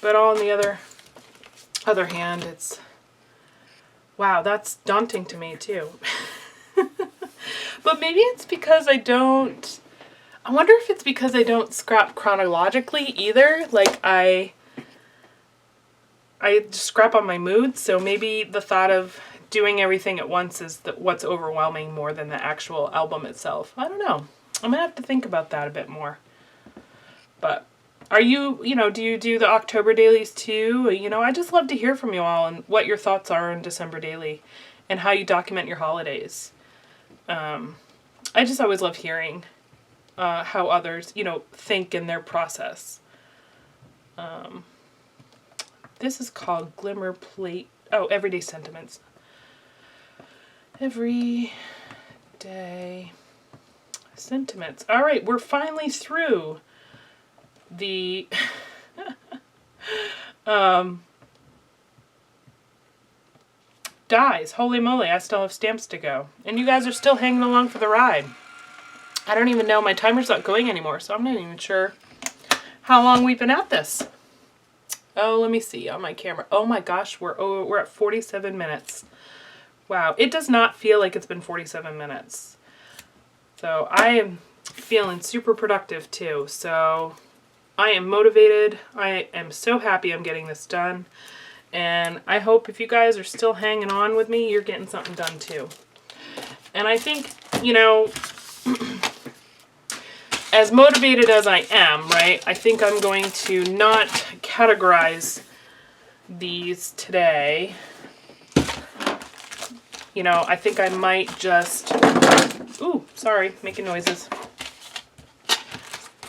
But on the other hand, it's, wow, that's daunting to me too. But maybe it's because I wonder if it's because I don't scrap chronologically either. Like I just scrap on my mood, so maybe the thought of doing everything at once is what's overwhelming more than the actual album itself. I don't know. I'm gonna have to think about that a bit more. But are you, you know, do you do the October dailies too? You know, I just love to hear from you all and what your thoughts are on December daily and how you document your holidays. I just always love hearing how others, you know, think in their process. This is called Glimmer Plate. Oh, Everyday Sentiments. Everyday Sentiments. All right, we're finally through the dies. Holy moly, I still have stamps to go. And you guys are still hanging along for the ride. I don't even know, my timer's not going anymore, so I'm not even sure how long we've been at this. Oh, let me see on my camera. Oh my gosh, we're at 47 minutes. Wow, it does not feel like it's been 47 minutes. So I am feeling super productive too. So I am motivated. I am so happy I'm getting this done. And I hope if you guys are still hanging on with me, you're getting something done too. And I think, you know, as motivated as I am, right, I think I'm going to not categorize these today. You know, I think I might just, ooh, sorry, making noises. I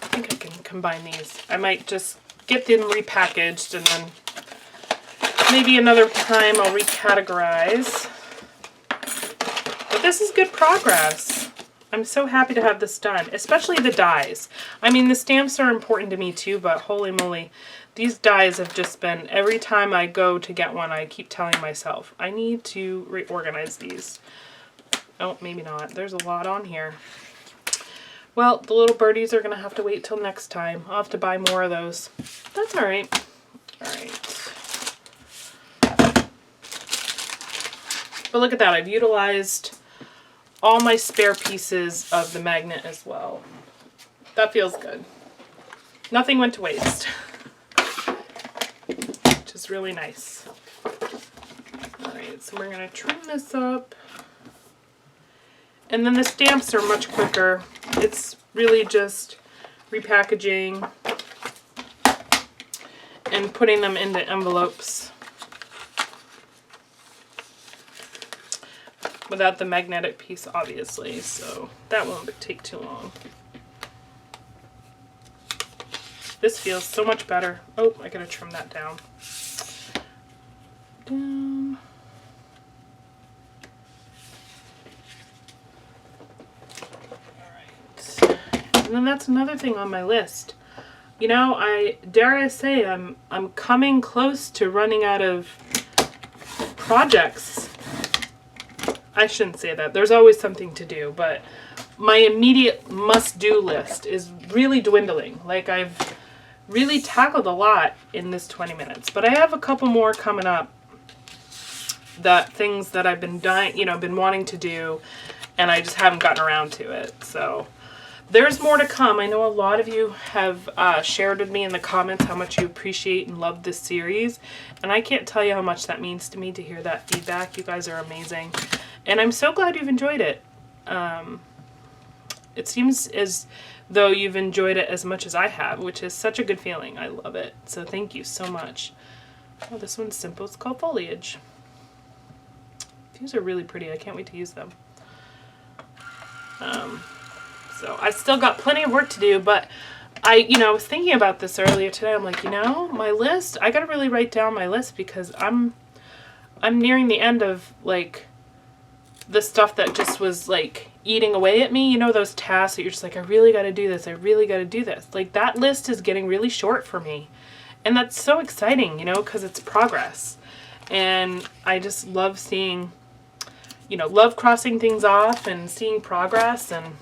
think I can combine these. I might just get them repackaged and then maybe another time I'll recategorize. But this is good progress. I'm so happy to have this done, especially the dies. I mean, the stamps are important to me too, but holy moly, these dies have just been, every time I go to get one, I keep telling myself, I need to reorganize these. Oh, maybe not. There's a lot on here. Well, the little birdies are going to have to wait till next time. I'll have to buy more of those. That's all right. All right. But look at that. I've utilized all my spare pieces of the magnet as well. That feels good. Nothing went to waste. Which is really nice. All right, so we're going to trim this up. And then the stamps are much quicker. It's really just repackaging and putting them into envelopes without the magnetic piece, obviously, so that won't take too long. This feels so much better. Oh, I gotta trim that down. Down. And then that's another thing on my list. You know, dare I say, I'm coming close to running out of projects. I shouldn't say that. There's always something to do, but my immediate must-do list is really dwindling. Like, I've really tackled a lot in this 20 minutes, but I have a couple more coming up, that things that I've been been wanting to do, and I just haven't gotten around to it. So there's more to come. I know a lot of you have shared with me in the comments how much you appreciate and love this series. And I can't tell you how much that means to me to hear that feedback. You guys are amazing. And I'm so glad you've enjoyed it. It seems as though you've enjoyed it as much as I have, which is such a good feeling. I love it. So thank you so much. Oh, this one's simple. It's called Foliage. These are really pretty. I can't wait to use them. So I've still got plenty of work to do, but I was thinking about this earlier today. I'm like, my list, I got to really write down my list because I'm nearing the end of like the stuff that just was like eating away at me. Those tasks that you're just like, I really got to do this. I really got to do this. Like that list is getting really short for me. And that's so exciting, because it's progress. And I just love seeing, love crossing things off and seeing progress, and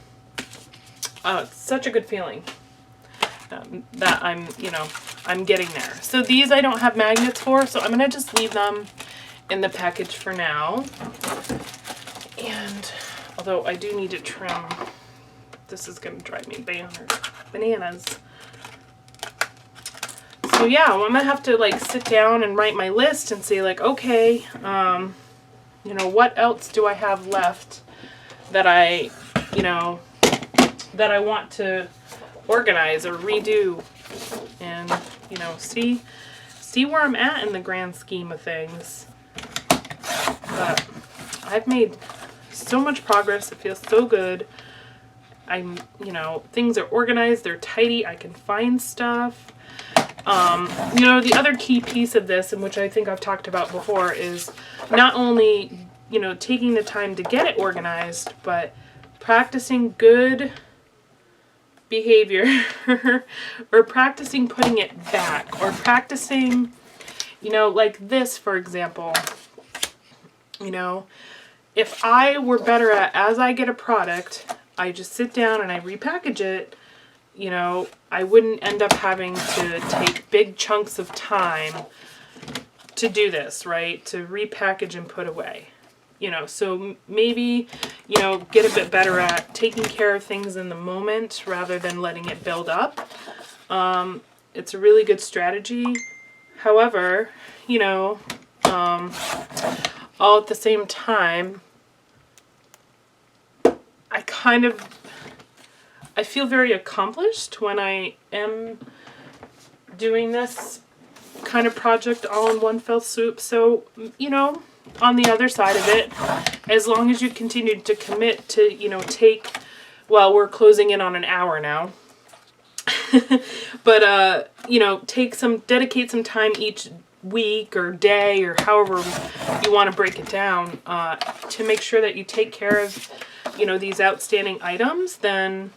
it's such a good feeling that I'm getting there. So these I don't have magnets for, so I'm going to just leave them in the package for now. And although I do need to trim, this is going to drive me bananas. So yeah, I'm going to have to like sit down and write my list and say like, okay, what else do I have left that I want to organize or redo, and see where I'm at in the grand scheme of things. But I've made so much progress. It feels so good. Things are organized, they're tidy, I can find stuff. The other key piece of this, and which I think I've talked about before, is not only, taking the time to get it organized, but practicing good behavior or practicing putting it back, or practicing, like this, for example, if I were better at, as I get a product, I just sit down and I repackage it, I wouldn't end up having to take big chunks of time to do this, right? To repackage and put away. So maybe, get a bit better at taking care of things in the moment rather than letting it build up. It's a really good strategy. However, all at the same time, I feel very accomplished when I am doing this kind of project all in one fell swoop. So, on the other side of it, as long as you continue to commit to, we're closing in on an hour now. But, dedicate some time each week or day or however you want to break it down to make sure that you take care of, these outstanding items, then,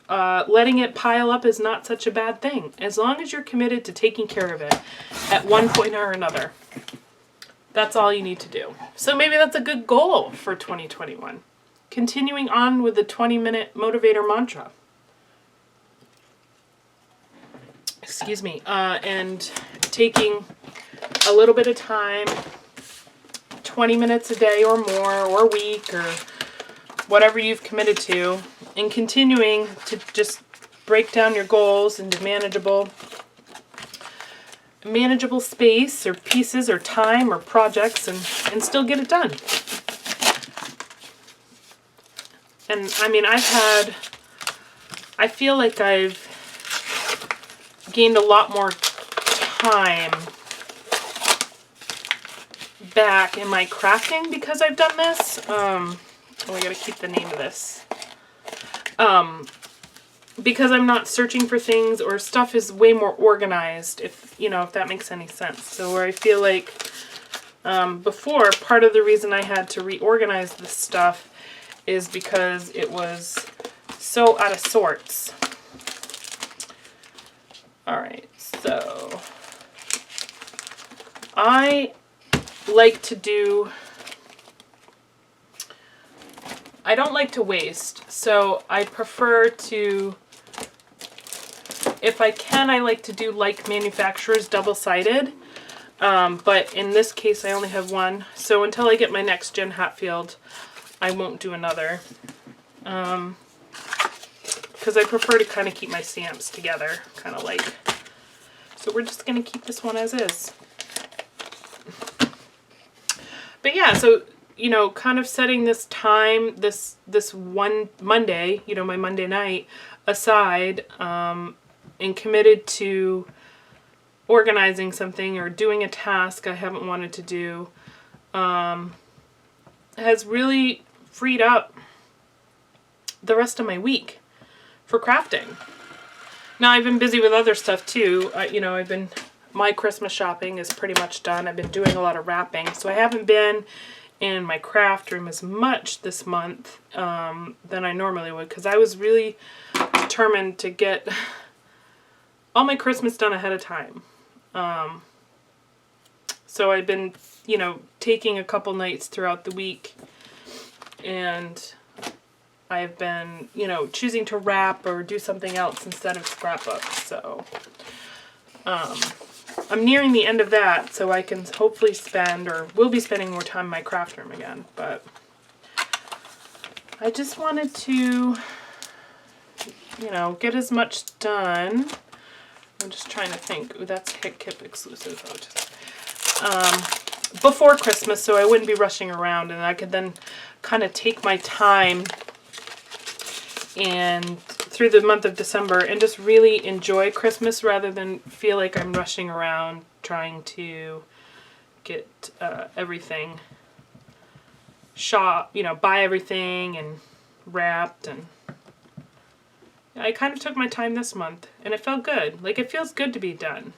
letting it pile up is not such a bad thing, as long as you're committed to taking care of it at one point or another. That's all you need to do. So maybe that's a good goal for 2021. Continuing on with the 20-minute motivator mantra. Excuse me. And taking a little bit of time, 20 minutes a day or more, or a week, or whatever you've committed to, and continuing to just break down your goals into manageable space or pieces or time or projects, and still get it done. And I mean, I feel like I've gained a lot more time back in my crafting because I've done this. Oh, I gotta keep the name of this. Because I'm not searching for things, or stuff is way more organized, if that makes any sense. So where I feel like before, part of the reason I had to reorganize this stuff is because it was so out of sorts. Alright, so I like to do, I don't like to waste, so I prefer to, if I can, I like to do like manufacturers, double-sided, but in this case I only have one, so until I get my next gen Hatfield, I won't do another, because I prefer to kind of keep my stamps together, kind of like, so we're just going to keep this one as is. But yeah, so, kind of setting this time, this one Monday, my Monday night, aside, and committed to organizing something or doing a task I haven't wanted to do, has really freed up the rest of my week for crafting. Now, I've been busy with other stuff too. My Christmas shopping is pretty much done. I've been doing a lot of wrapping, so I haven't been in my craft room as much this month than I normally would, because I was really determined to get all my Christmas done ahead of time. So I've been, taking a couple nights throughout the week, and I've been, choosing to wrap or do something else instead of scrapbook. So I'm nearing the end of that, so I can hopefully spend, or will be spending more time in my craft room again. But I just wanted to, get as much done. I'm just trying to think. Ooh, that's HitKip exclusive. Before Christmas, so I wouldn't be rushing around, and I could then kind of take my time and through the month of December and just really enjoy Christmas rather than feel like I'm rushing around trying to get everything buy everything and wrapped. And I kind of took my time this month, and it felt good. Like, it feels good to be done.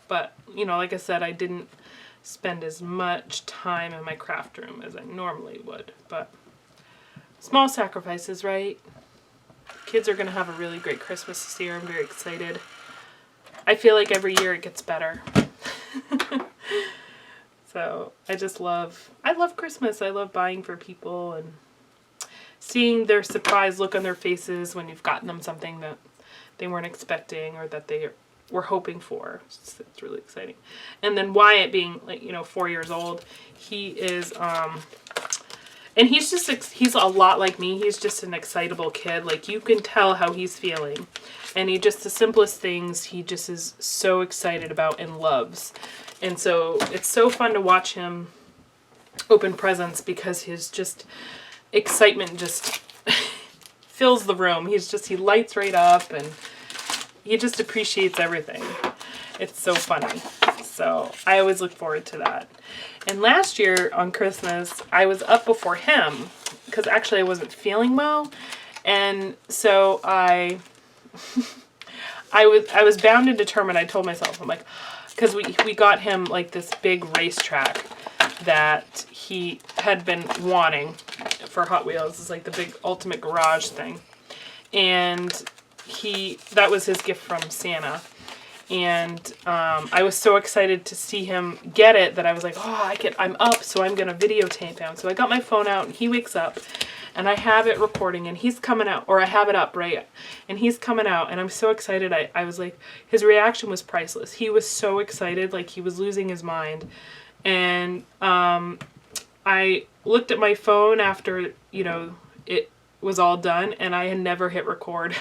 But, like I said, I didn't spend as much time in my craft room as I normally would. But small sacrifices, right? Kids are going to have a really great Christmas this year. I'm very excited. I feel like every year it gets better. So I love Christmas. I love buying for people and seeing their surprised look on their faces when you've gotten them something that they weren't expecting or that they were hoping for. It's really exciting. And then Wyatt being 4 years old, he is, and he's a lot like me. He's just an excitable kid. Like, you can tell how he's feeling. And the simplest things, he just is so excited about and loves. And so it's so fun to watch him open presents because his just excitement just fills the room. He lights right up, and he just appreciates everything. It's so funny. So I always look forward to that. And last year on Christmas, I was up before him because actually I wasn't feeling well. And so I was bound and determined. I told myself, I'm like, because we got him like this big racetrack that he had been wanting for Hot Wheels. It's like the big ultimate garage thing. And that was his gift from Santa. And I was so excited to see him get it that I was like, oh, I'm up, so I'm going to videotape him. So I got my phone out, and he wakes up, and I have it recording, and he's coming out, or I have it up, right? And he's coming out, and I'm so excited. I was like, his reaction was priceless. He was so excited, like he was losing his mind. And I looked at my phone after, you know, it was all done, and I had never hit record.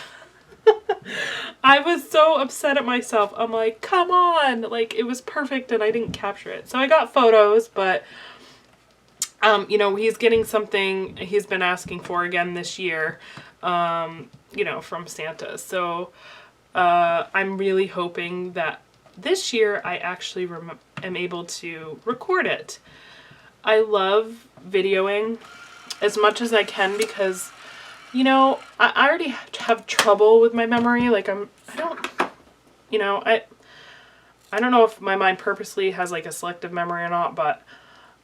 I was so upset at myself. I'm like, come on, like it was perfect and I didn't capture it. So I got photos, but you know, he's getting something he's been asking for again this year, you know, from Santa. So I'm really hoping that this year I actually am able to record it. I love videoing as much as I can because, you know, I already have trouble with my memory. Like I don't know if my mind purposely has like a selective memory or not, but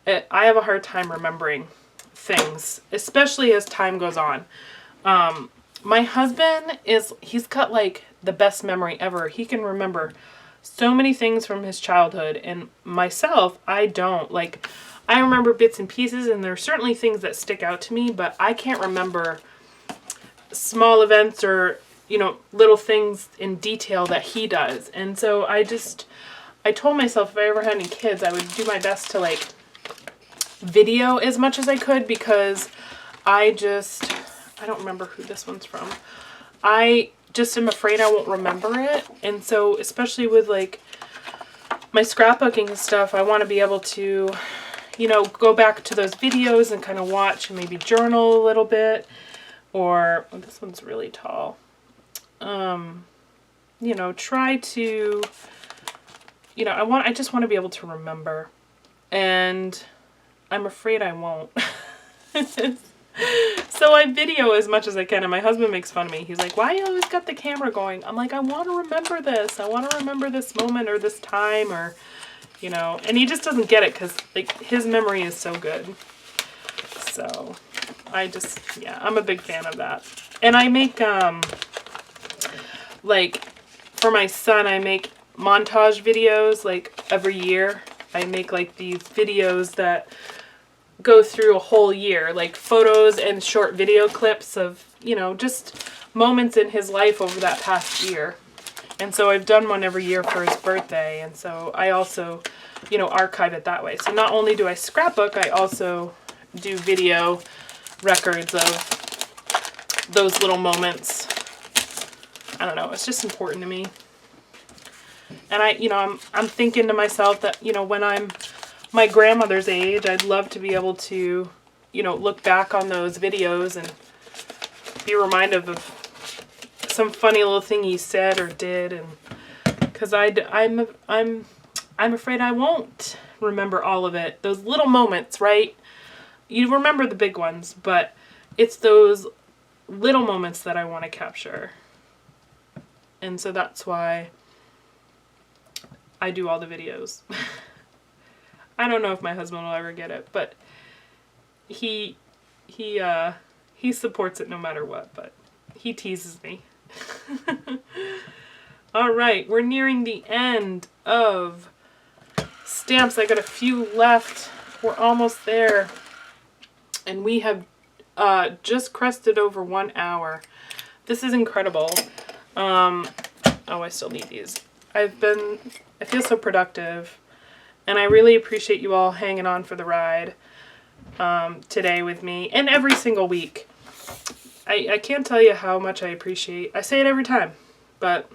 I have a hard time remembering things, especially as time goes on. My husband he's got like the best memory ever. He can remember so many things from his childhood, and myself, I don't. Like, I remember bits and pieces, and there are certainly things that stick out to me, but I can't remember small events or, you know, little things in detail that he does. And so I told myself if I ever had any kids, I would do my best to like video as much as I could, because I don't remember who this one's from. I just am afraid I won't remember it. And so especially with like my scrapbooking and stuff, I want to be able to, you know, go back to those videos and kind of watch and maybe journal a little bit. Or, oh, this one's really tall. You know, try to, you know, I just want to be able to remember. And I'm afraid I won't. So I video as much as I can, and my husband makes fun of me. He's like, why you always got the camera going? I'm like, I want to remember this. I want to remember this moment or this time, or, you know, and he just doesn't get it because, like, his memory is so good. So yeah, I'm a big fan of that. And I make, like, for my son, I make montage videos, like, every year. I make, like, these videos that go through a whole year, like photos and short video clips of, you know, just moments in his life over that past year. And so I've done one every year for his birthday, and so I also, you know, archive it that way. So not only do I scrapbook, I also do video records of those little moments. I don't know, it's just important to me. And you know, I'm thinking to myself that, you know, when I'm my grandmother's age, I'd love to be able to, you know, look back on those videos and be reminded of some funny little thing he said or did, and because I'm afraid I won't remember all of it. Those little moments, right? You remember the big ones, but it's those little moments that I want to capture. And so that's why I do all the videos. I don't know if my husband will ever get it, but he supports it no matter what, but he teases me. All right, we're nearing the end of stamps. I got a few left. We're almost there. And we have just crested over 1 hour. This is incredible. Oh, I still need these. I feel so productive. And I really appreciate you all hanging on for the ride today with me, and every single week. I can't tell you how much I appreciate, I say it every time, but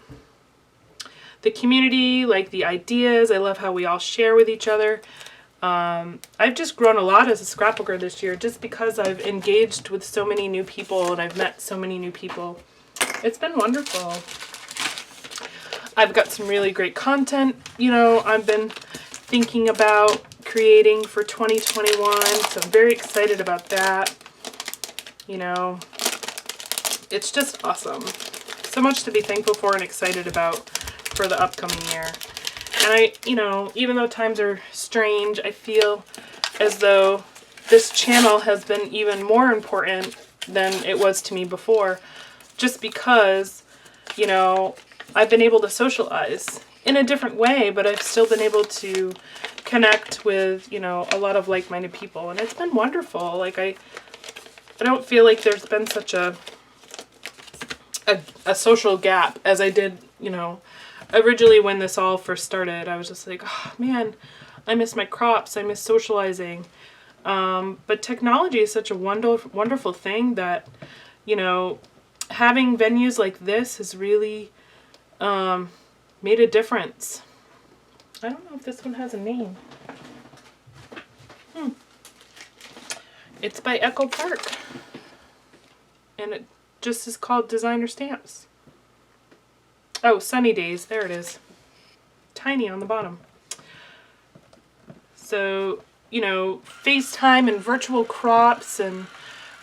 the community, like the ideas, I love how we all share with each other. I've just grown a lot as a scrapbooker this year, just because I've engaged with so many new people and I've met so many new people. It's been wonderful. I've got some really great content, you know, I've been thinking about creating for 2021, so I'm very excited about that. You know, it's just awesome. So much to be thankful for and excited about for the upcoming year. And you know, even though times are strange, I feel as though this channel has been even more important than it was to me before, just because, you know, I've been able to socialize, in a different way, but I've still been able to connect with, you know, a lot of like-minded people, and it's been wonderful. Like I don't feel like there's been such a social gap as I did, you know, originally when this all first started. I was just like, oh man, I miss my crops, I miss socializing. But technology is such a wonderful thing that, you know, having venues like this has really made a difference. I don't know if this one has a name. It's by Echo Park, and it just is called Designer Stamps. Oh, Sunny Days, there it is. Tiny on the bottom. So, you know, FaceTime and virtual crops and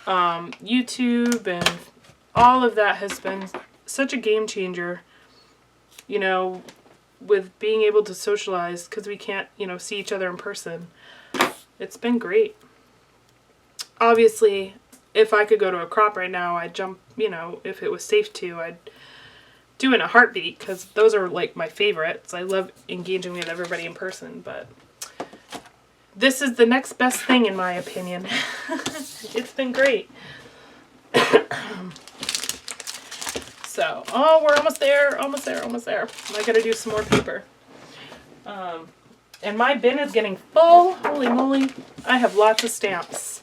YouTube and all of that has been such a game changer, you know, with being able to socialize because we can't, you know, see each other in person. It's been great. Obviously, if I could go to a crop right now, I'd jump, you know, if it was safe to, I'd do it in a heartbeat because those are like my favorites. I love engaging with everybody in person, but this is the next best thing in my opinion. It's been great. So, oh, we're almost there, almost there, almost there. I gotta do some more paper. And my bin is getting full. Holy moly. I have lots of stamps.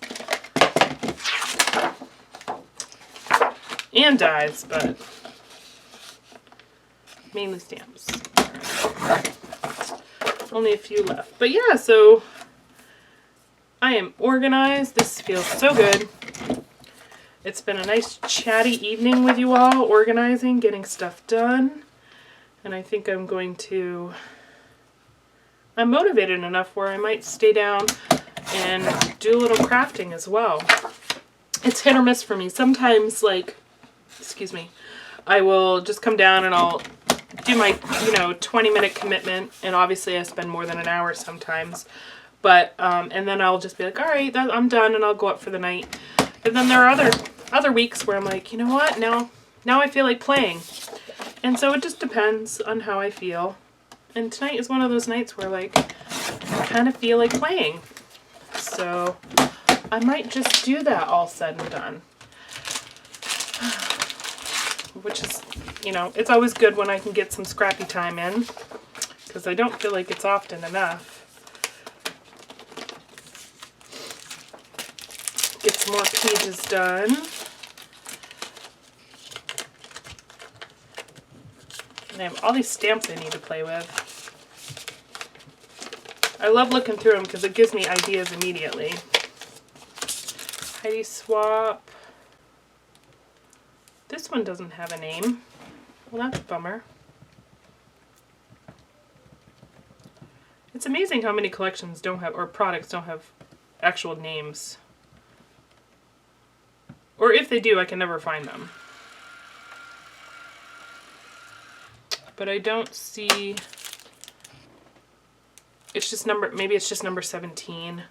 And dies, but mainly stamps. Only a few left. But yeah, so I am organized. This feels so good. It's been a nice chatty evening with you all, organizing, getting stuff done. And I think I'm motivated enough where I might stay down and do a little crafting as well. It's hit or miss for me. Sometimes, like, excuse me, I will just come down and I'll do my, you know, 20-minute commitment. And obviously I spend more than an hour sometimes. But, and then I'll just be like, all right, I'm done, and I'll go up for the night. And then there are other weeks where I'm like, you know what, now I feel like playing. And so it just depends on how I feel. And tonight is one of those nights where, like, I kind of feel like playing. So I might just do that all said and done. Which is, you know, it's always good when I can get some scrappy time in, because I don't feel like it's often enough. Get some more pages done. And I have all these stamps I need to play with. I love looking through them because it gives me ideas immediately. Heidi Swap. This one doesn't have a name. Well, that's a bummer. It's amazing how many collections don't have, or products don't have actual names. Or if they do, I can never find them. But I don't see, it's just maybe it's just number 17.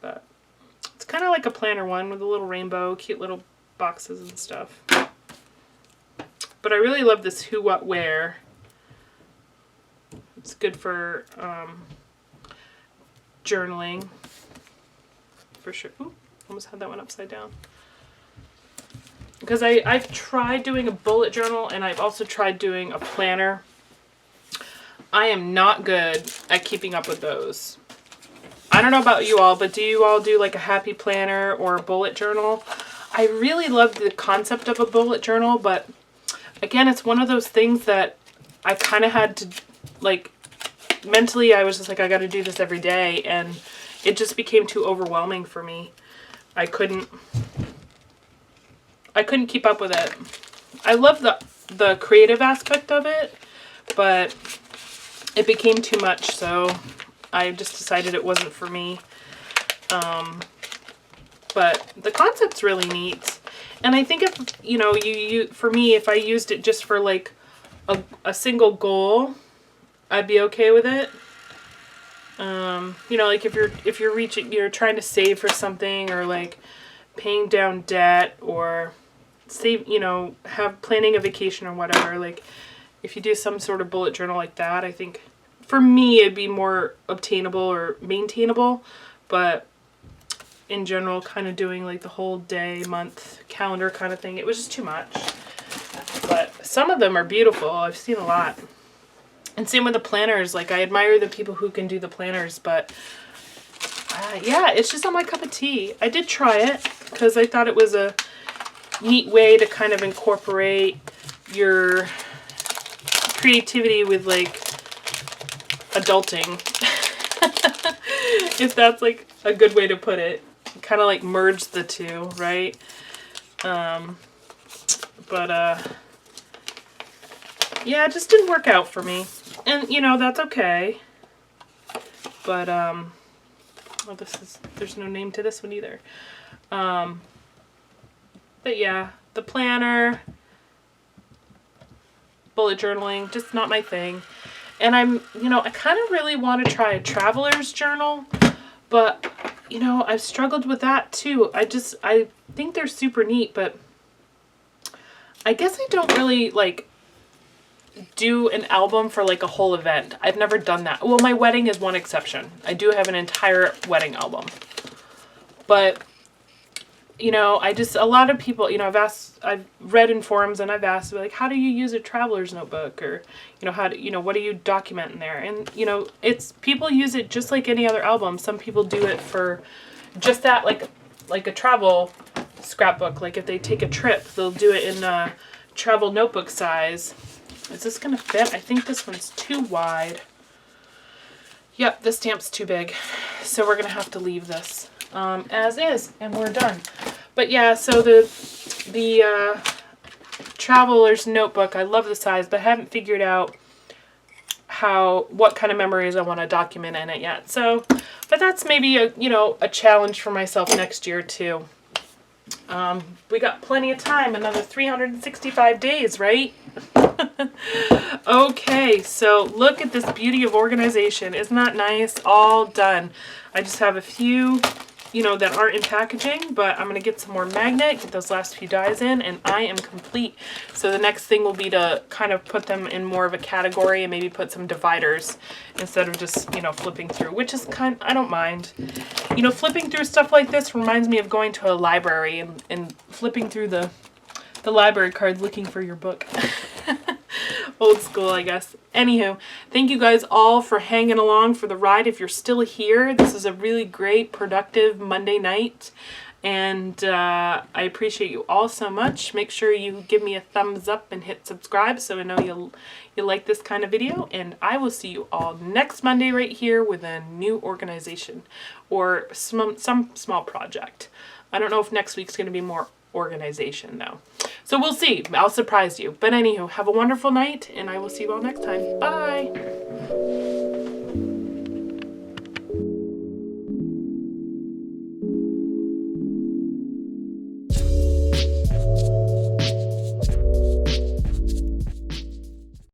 But it's kind of like a planner one with a little rainbow, cute little boxes and stuff. But I really love this Who What Where. It's good for journaling, for sure. Ooh, almost had that one upside down. Because I've tried doing a bullet journal, and I've also tried doing a planner. I am not good at keeping up with those. I don't know about you all, but do you all do like a happy planner or a bullet journal? I really love the concept of a bullet journal, but again, it's one of those things that I kind of had to, like, mentally I was just like, I got to do this every day, and it just became too overwhelming for me. I couldn't keep up with it. I love the creative aspect of it, but it became too much, so I just decided it wasn't for me. But the concept's really neat. And I think if, you know, for me, if I used it just for like a single goal, I'd be okay with it. You know, like if you're trying to save for something, or like paying down debt, or save, you know, planning a vacation or whatever, like if you do some sort of bullet journal like that, I think for me it'd be more obtainable or maintainable, but in general, kind of doing like the whole day, month, calendar kind of thing, it was just too much. But some of them are beautiful. I've seen a lot. And same with the planners. Like, I admire the people who can do the planners, but yeah, it's just not my cup of tea. I did try it because I thought it was a neat way to kind of incorporate your creativity with like adulting. If that's like a good way to put it. Kind of like merge the two, right? Yeah, it just didn't work out for me. And, you know, that's okay. But, well, there's no name to this one either. But yeah, the planner, bullet journaling, just not my thing. And I kind of really want to try a traveler's journal, but, you know, I've struggled with that too. I think they're super neat, but I guess I don't really, like, do an album for, like, a whole event. I've never done that. Well, my wedding is one exception. I do have an entire wedding album. But, you know, a lot of people, you know, I've read in forums and I've asked, like, how do you use a traveler's notebook? Or, you know, what do you document in there? And, you know, people use it just like any other album. Some people do it for just that, like a travel scrapbook. Like if they take a trip, they'll do it in a travel notebook size. Is this going to fit? I think this one's too wide. Yep, this stamp's too big. So we're going to have to leave this as is, and we're done. But yeah, so the traveler's notebook, I love the size, but I haven't figured out what kind of memories I want to document in it yet. So, but that's maybe a challenge for myself next year too. We got plenty of time, another 365 days, right? Okay, so look at this beauty of organization. Isn't that nice? All done. I just have a few, you know, that aren't in packaging, but I'm going to get some more magnet, get those last few dies in, and I am complete. So the next thing will be to kind of put them in more of a category and maybe put some dividers instead of just, you know, flipping through, which is I don't mind. You know, flipping through stuff like this reminds me of going to a library and flipping through the library card looking for your book. Old school, I guess. Anywho, thank you guys all for hanging along for the ride. If you're still here, this is a really great, productive Monday night. And I appreciate you all so much. Make sure you give me a thumbs up and hit subscribe so I know you'll like this kind of video. And I will see you all next Monday right here with a new organization or some small project. I don't know if next week's going to be more organization though. So we'll see. I'll surprise you. But anywho, have a wonderful night and I will see you all next time. Bye!